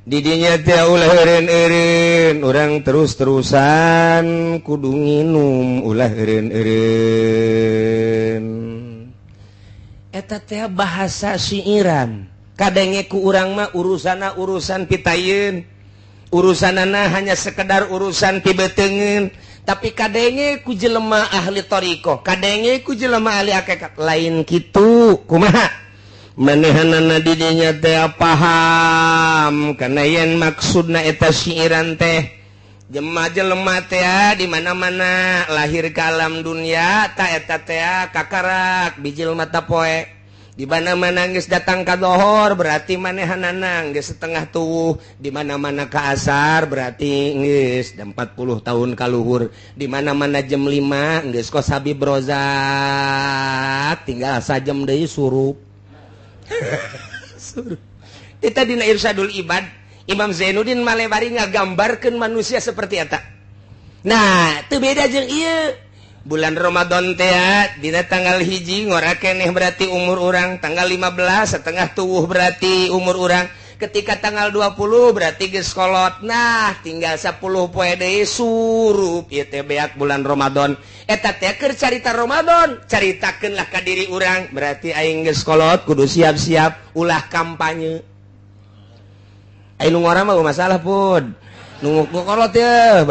didinya teh ulah eureun-eureun urang terus-terusan kudu nginum ulah eureun-eureun eta teh bahasa siiran kadenge ku urang mah urusana urusan pitayeun urusanana hanya sekedar urusan pibeuteungeun tapi kadenge ku jelema ahli thariqah kadenge ku jelema ahli hakikat lain kitu kumaha manehanana didinya teh paham kana yen maksudna eta syiiran teh jelema teh di mana-mana lahir ka alam dunia ta eta teh kakarak bijil mata poe di mana-mana geus datang ka dohor berarti manehanana geus setengah tuwuh di mana-mana ka asar berarti geus 40 tahun ka luhur di mana-mana jam 5 geus kos Habib Rozak tinggal sajam deui surup kita dina Irsyadul Ibad Imam Zainuddin Malebari ngagambarkeun manusia seperti eta. Nah, teu beda jeung ieu. Bulan Ramadan teh dina tanggal 1 ngora keneh berarti umur urang, tanggal 15 setengah tuwuh berarti umur urang, ketika tanggal 20 berarti geus kolot. Nah, tinggal 10 poe deui surup ieu teh beak bulan Ramadan. Eta teh keur carita Ramadan, caritakeunlah ka diri urang, berarti aing geus kolot kudu siap-siap ulah kampanye. Aing nu ngora mah masalah pun. Nu kolot ya.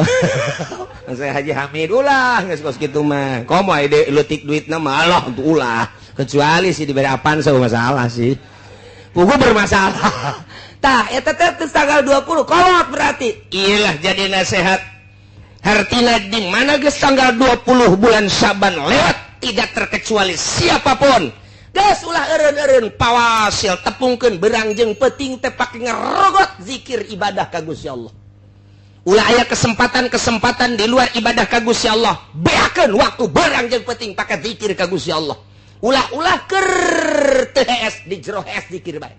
Saya Haji Hamid ulah geus kos kitu mah. Komo ide leutik duitna mah Allah untuk ulah. Kecuali sih diberi apaan saya masalah sih. Pugu bermasalah. Tah eta teh tanggal 20 kolot berarti. Iyalah jadi nasihat. Hartina di mana geus tanggal 20 bulan Syaban lewat tidak terkecuali siapapun. Geus ulah eureun-eureun pawasil tepungkeun berang jeung peuting teh pake ngerogot zikir ibadah ka Gusti Allah. Ulah aya kesempatan-kesempatan di luar ibadah ka Gusti Allah, beakeun waktu berang jeung peuting pake zikir ka Gusti Allah. Ulah-ulah keur teu hees di jero hees zikir bae.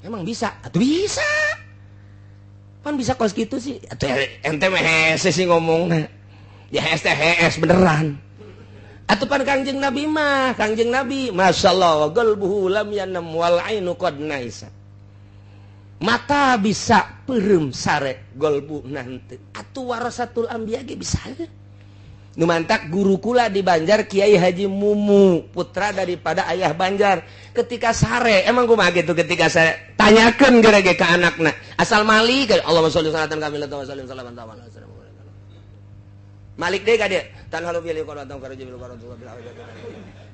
Emang bisa? Atuh bisa. Pan bisa kos kitu sih. Atuh ente mah hees sih ngomongna. Ya hees teh hees beneran. Atuh pan Kangjeng Nabi mah, Kangjeng Nabi masyaallah qalbuhu lam yanam wal ainu qad naisa. Mata bisa peureum sare golbu nanti. Atuh warasatul anbiya ge bisa. Nu mantak guru kula di Banjar Kiai Haji Mumu, putra daripada ayah Banjar. Ketika sare, emang kumaha gitu ketika sare tanyakeun gerege ka anakna. Asal Malik, Allahumma sholli salatan kamilatan wa sallim salaman taala. Malik deh ka dia. Tan halu pilih qaratam karajibil qaratul bil awjad.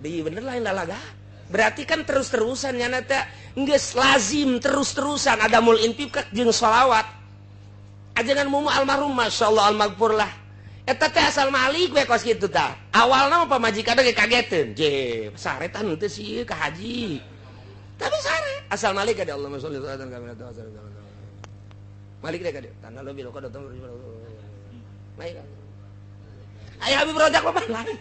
Deui bener lain lalaga. Berarti kan terus-terusan nyana teh geus lazim terus-terusan ada mul intip jeung shalawat. Ajengan mumu almarhum masyaallah almaghfur lah. Eta teh asal Malik we kos kitu tah. Awalna mah pamajikanna ge kageteun. Je, sare tah henteu sih ka haji. Tapi sare asal Malik ada Allahumma sholli salatan kamilatan wa sallim. Malik deh ka dia. Tan halu bil qaratam karajibil. Baik. Ayah Habib Rozak apa lain?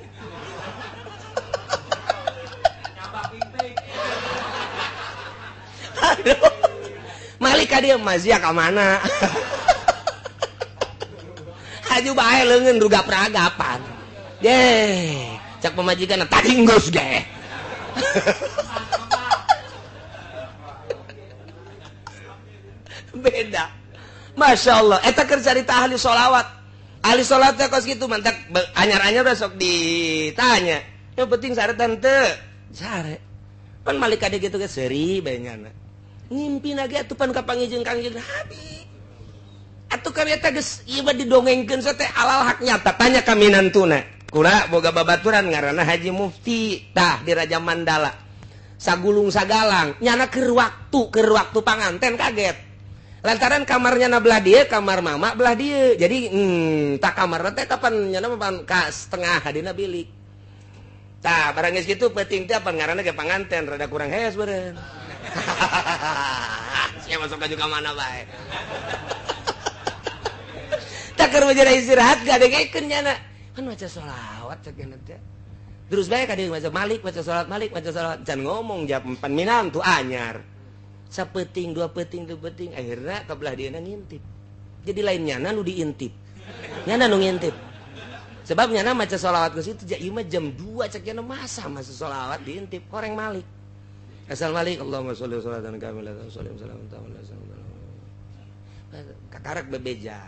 Aduh, Malik ka dia mazia ka mana? Haju bae leungeun ruga peragapan. Deh, cak pemajikan tadi geus ge. Beda. Masya Allah, eta keur carita ahli sholawat. Ahli sholatnya kos gitu mantak anyar-anyar besok ditanya. Yang penting sare tante. Sare. Pan Malik kade gitu ke seri banyana. Ngimpi lagi atuh pan kapangijeng Kangjeng Nabi. Atuh kami eta geus ieu mah didongengkeun teh alal hak nyata tanya ka minantuna. Kula boga babaturan ngaranna Haji Mufti tah di Raja Mandala. Sagulung sagalang nyana keur waktu panganten kaget. Lantaran kamarnya na belah dia, kamar mama belah dia. Jadi tak kamar teh kapan nyana ka setengah hadina bilik. Tah barang geus kitu peuting teh apa ngaranna ge panganten rada kurang hees beureun. Sia masuk ka juga mana bae. Tak keur meureun istirahat gadengekeun nyana. Kan maca sholawat ceuk teh. Terus bae ka dieu maca Malik maca sholawat can ngomong jam 4 minam tu anyar. Sapeting dua peting akhirnya kabelah dia ngintip. Jadi lainnya nu diintip. Nyana nu ngintip. Sebab nyana maca sholawat ke situ ieu mah jam 2 cek nyana masa sholawat diintip koreng Malik. Asal Malik Allahumma sholli salatan kamilatan wa sallim salaman taala. Kakarak bebeja.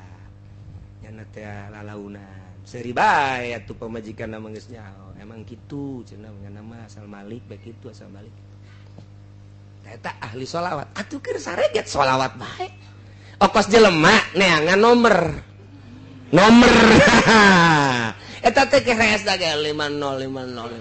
Nyana teh lalaunan. Seuri bae atuh pamajikanna mah geus nyaho. Emang kitu cenah nyana mah asal Malik bae kitu asal Malik. Eta ahli sholawat. Atuh keur sareget sholawat bae. Okos jelema neangan nomor. Eta teh keres da ge 5050.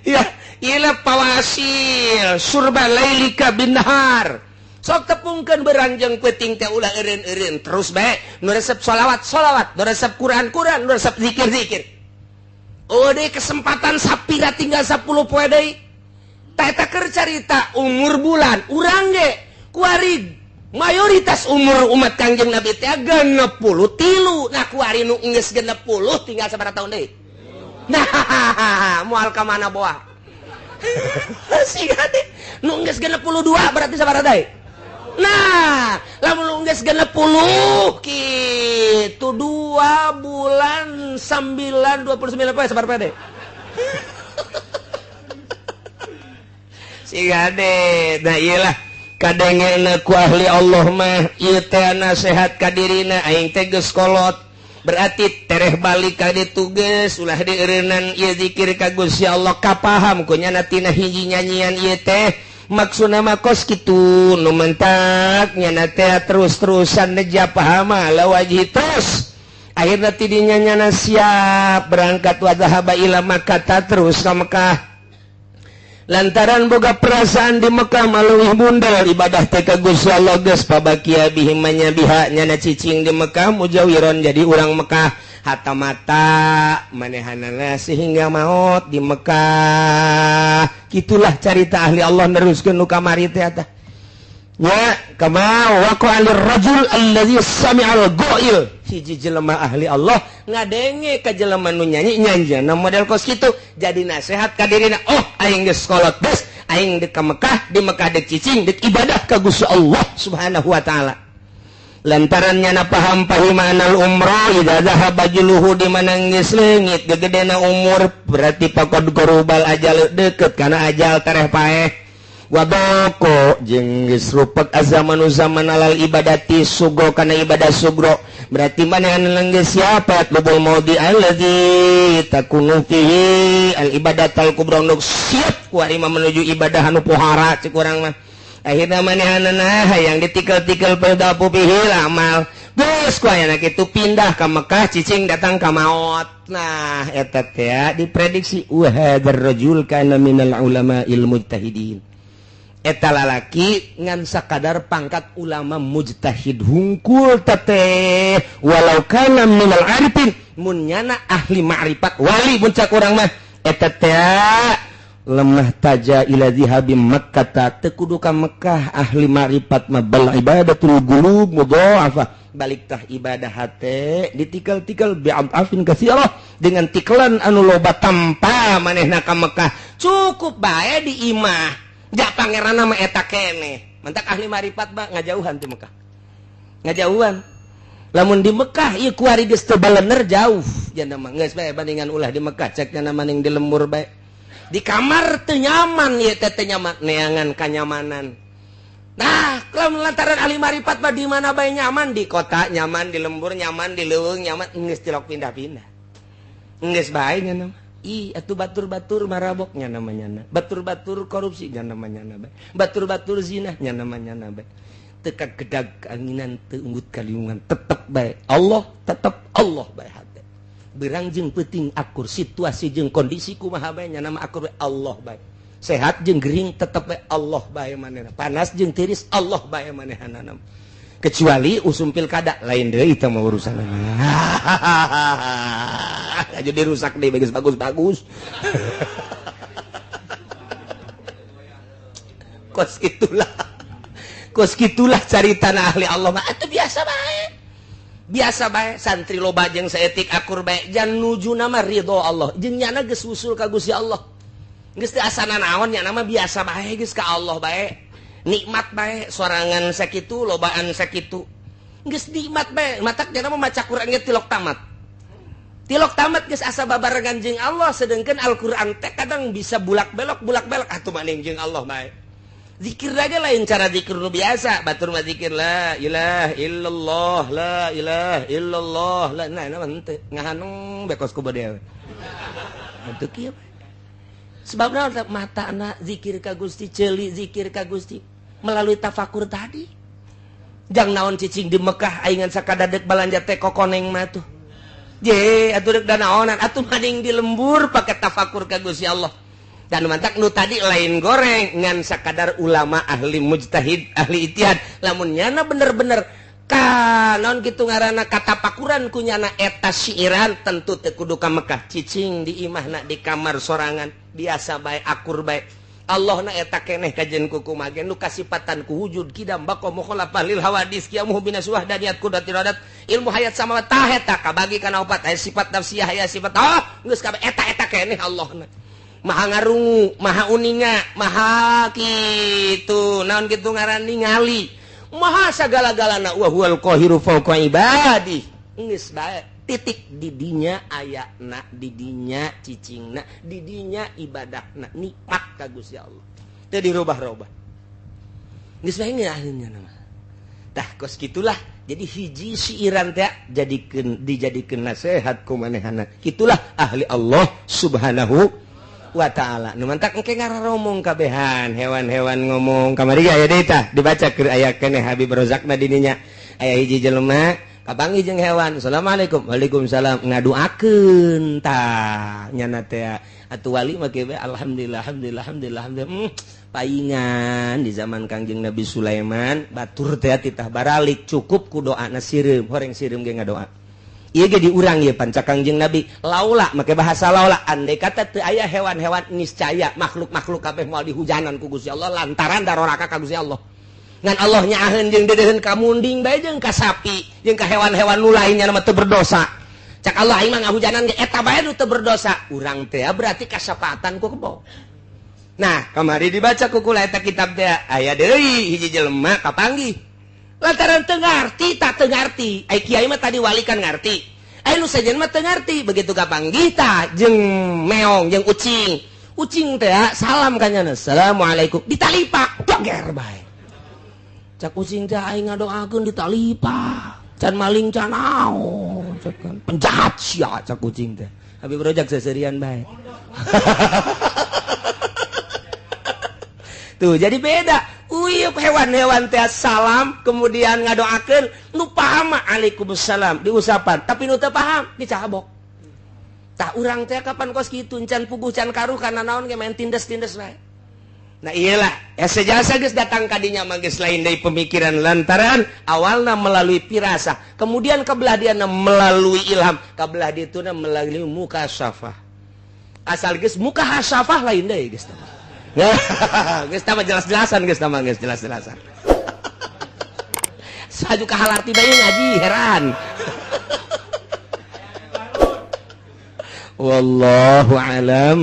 ya ilah pawasil surba lailika binhar sok tepungkeun beranjang peuting teh ulah eureun-eureun terus bae nu resep sholawat nu resep Quran nu resep zikir deui kesempatan sapira tinggal 10 poe deui tah eta keur carita umur bulan urang ge kuari mayoritas umur umat Kangjeng Nabi teh 63 nah kuari nu geus 60 tinggal sabaraha tahun deui nah moal ka mana boa siga teh nu geus 62 berarti sabaraha deui nah lamun nu geus 60 kitu 2 bulan 29 poe sabaraha deui siga deh nah iyalah kadangena ku ahli Allah mah ieu teh nasehat ka dirina aing teh geus kolot berarti tereh balik ka ditu geus ulah dieureunnan ieu zikir ka Gusti Allah kapaham ku nya tina hiji nyanyian ieu teh maksudna mah kos kitu nu mentak nya teh terus-terusan neja paham la wajib terus akhirna ti dinya nya siap berangkat wa zahaba ila Makkah terus ka Mekah lantaran boga perasaan di Mekah maluwih bundal ibadah teh ka Gusti Allah geus pabakia bihim manya biha nyana cicing di Mekah mujawiron jadi urang Mekah hatta mata manehanana sehingga maut di Mekah gitulah carita ahli Allah neruskeun nu kamari teh tah nya kama waqa'al rajul allazi sami'al ghail hiji jelema ahli Allah ngadenge ka jelema nu nyanyi nyanjana model kos kitu jadi nasehat ka dirina oh aing geus kolot geus aing di Mekah di Mekah deuk cicing deuk ibadah ka Gusti Allah Subhanahu wa taala lantaran nyana paham pahimanal umrah idza zahaba juluhu di mana geus leungit gegedena umur berarti pakod gorubal ajal deukeut kana ajal tareh paeh wadoko jeung geus rupek azamanu zaman alal ibadati sugro kana ibadah sugro berarti manehna geus siapa lubul maudi allazi takunu fihi al ibadatul kubra nuk siap ku ari menuju ibadah anu pohara cek urang mah akhirna manehna hayang ditikel-tikel pedapu pihil amal geus ku aya kitu pindah ka Mekah cicing datang ka maut nah eta teh diprediksi wa hadzal rajul kana minal ulama'il mujtahidin eta lalaki ngan sakadar pangkat ulama mujtahid hungkul teteh walau kana minal arifin mun nyana ahli ma'rifat wali muncak urang mah eta teh lemah taja ila zihabi Makkah teu kudu ka Mekah ahli ma'rifat mah bal ibadatul qulub mudha'afa balik tah ibadah hate ditikal-tikal bi'afin katsirah dengan tikelan anu loba tanpa manehna ka Mekah cukup bae di imah jak pangeran nama eta kene mantak ahli marifat ba ngajauhan di Mekah ngajauhan lamun di Mekah ieu kuari geus teu balener jauh jana mah geus bae bandingan ulah di Mekah cek nya maning di lembur bae di kamar teu nyaman ieu teh teu nyaman neangan kanyamanan nah lamun lantaran ahli marifat ba di mana bae nyaman di kota nyaman di lembur nyaman di leuweung nyaman geus tilok pindah-pindah geus bae nya mah atuh batur-batur maraboknya namanya batur-batur korupsinya namanya batur-batur zinahnya namanya teka gedag anginan teu unggut kaliungan tetep bae Allah tetep Allah bae hate berang jeung peuting akur situasi jeung kondisi kumaha bae nya nama akur Allah bae sehat jeung gering tetep bae Allah bae manehna panas jeung tiris Allah bae manehna kecuali usum pilkada lain deui teh mah urusanna aja dirusak deh bagus kos gitulah carita ahli Allah mah atuh biasa bae santri loba jeung saeutik akur bae jan nuju nama ridho Allah jeung nyana geus usul ka Gusti Allah geus teu asana naon nya nama biasa bae geus ka Allah bae nikmat bae sorangan sakitu lobaan sakitu geus nikmat bae matak nya nama maca Quran ge tilok tamat geus asa babarengan jeung Allah sedengkeun Al-Qur'an teh kadang bisa bulak-belok atuh maning jeung Allah bae zikir lagi lain cara zikir nu biasa batur mah zikir la ilaha illallah la ilaha illallah la nah teu ngahanung bekos ku bade teu kieu sebabna mata anak zikir ka Gusti ceuli zikir ka Gusti melalui tafakur tadi jang naon cicing di Mekah aingan sakadadek balanja teh kokoneng mah tuh je atuh deuk danaonan atuh maning di lembur pake tafakur ka Gusti Allah dan mantak nu tadi lain goreng ngan sakadar ulama ahli mujtahid ahli ijtihad lamun nyana bener-bener naon kitu ngaranna katapakuran ku nyana eta syiiran tentu teu kudu ka Mekah cicing di imahna di kamar sorangan biasa bae akur bae Allah na eta keneh kajen kuku magen nu kasipatan ku wujud kidam bako mukhalafah lil hawadis kiamuh binasuh daniyat kudat iradat ilmu hayat sama tah eta kabagi kana opat aya sifat nafsiyah aya sifat geus kabeh eta keneh Allah na maha ngarungu maha uninga maha kitu naon kitu ngaran ningali maha sagala-galana wa huwal qahiru fawqa ibadi geus bae titik didinya ayatna didinya cicingna didinya ibadahna nikmat ka Gusti Allah teu dirubah-rubah geus bae akhirnya nama tah kos gitulah jadi hiji syiiran teh dijadikeun nasihat ku manehana gitulah ahli Allah subhanahu wa ta'ala nu mantak engke ngararomong kabehan hewan-hewan ngomong kamari aya deui tah dibaca keur aya keneh Habib Rozakna dininya aya hiji jelema kabangi jeung hewan assalamualaikum waalaikumsalam ngaduakeun tah nyana teh atuh wali mah kieu alhamdulillah paingan di zaman Kangjeng Nabi Sulaiman batur teh titah baralik cukup ku doana sireum horeng sireum ge ngadoa ieu ge diurang ieu panca Kangjeng Nabi laula make bahasa laula andai kata teu aya hewan-hewan niscaya makhluk-makhluk kabeh moal dihujanan ku Gusti Allah lantaran daroraka ka Gusti Allah ngan Allah nyaheun jeung dedeuheun ka munding bae jeung ka sapi jeung ka hewan-hewan nu lainnya mah teu berdosa cak Allah aing mah ngahujanan ge eta bae nu teu berdosa urang teh berarti kasapaatan ku kebo nah kamari dibaca ku kula eta kitab teh aya deui hiji jelema kapanggih lantaran teu ngarti tak teu ngarti ai kiai mah tadi wali kan ngarti ai nu sajen mah teu ngarti begitu kapanggih tah jeung meong jeung ucing teh salam ka nyana assalamualaikum ditalipak doger bae cak ucing teh aing ngadoakeun ditalipa can maling can naon cak penjahat sia cak ucing teh Habib Rojak seserian bae tuh jadi beda uyeup hewan-hewan teh salam kemudian ngadoakeun nu paham mah aalaikumsalam diusapan tapi nu teu paham dicabok tah urang teh kapan kos kitu can puguh can karuh kana naon ge main tindes-tindes bae. Nah iyalah, sejasa geus datang kadinya mah geus lain dari pemikiran lantaran awalna melalui pirasah, kemudian kabelah diana melalui ilham, kabelah dituna melalui mukasyafah. Asal geus mukasyafah lain deui geus tah. Geus tah jelas-jelasan geus tah geus jelas-jelasan. Saju ka halarti bae ngaji heran. Wallahu alam.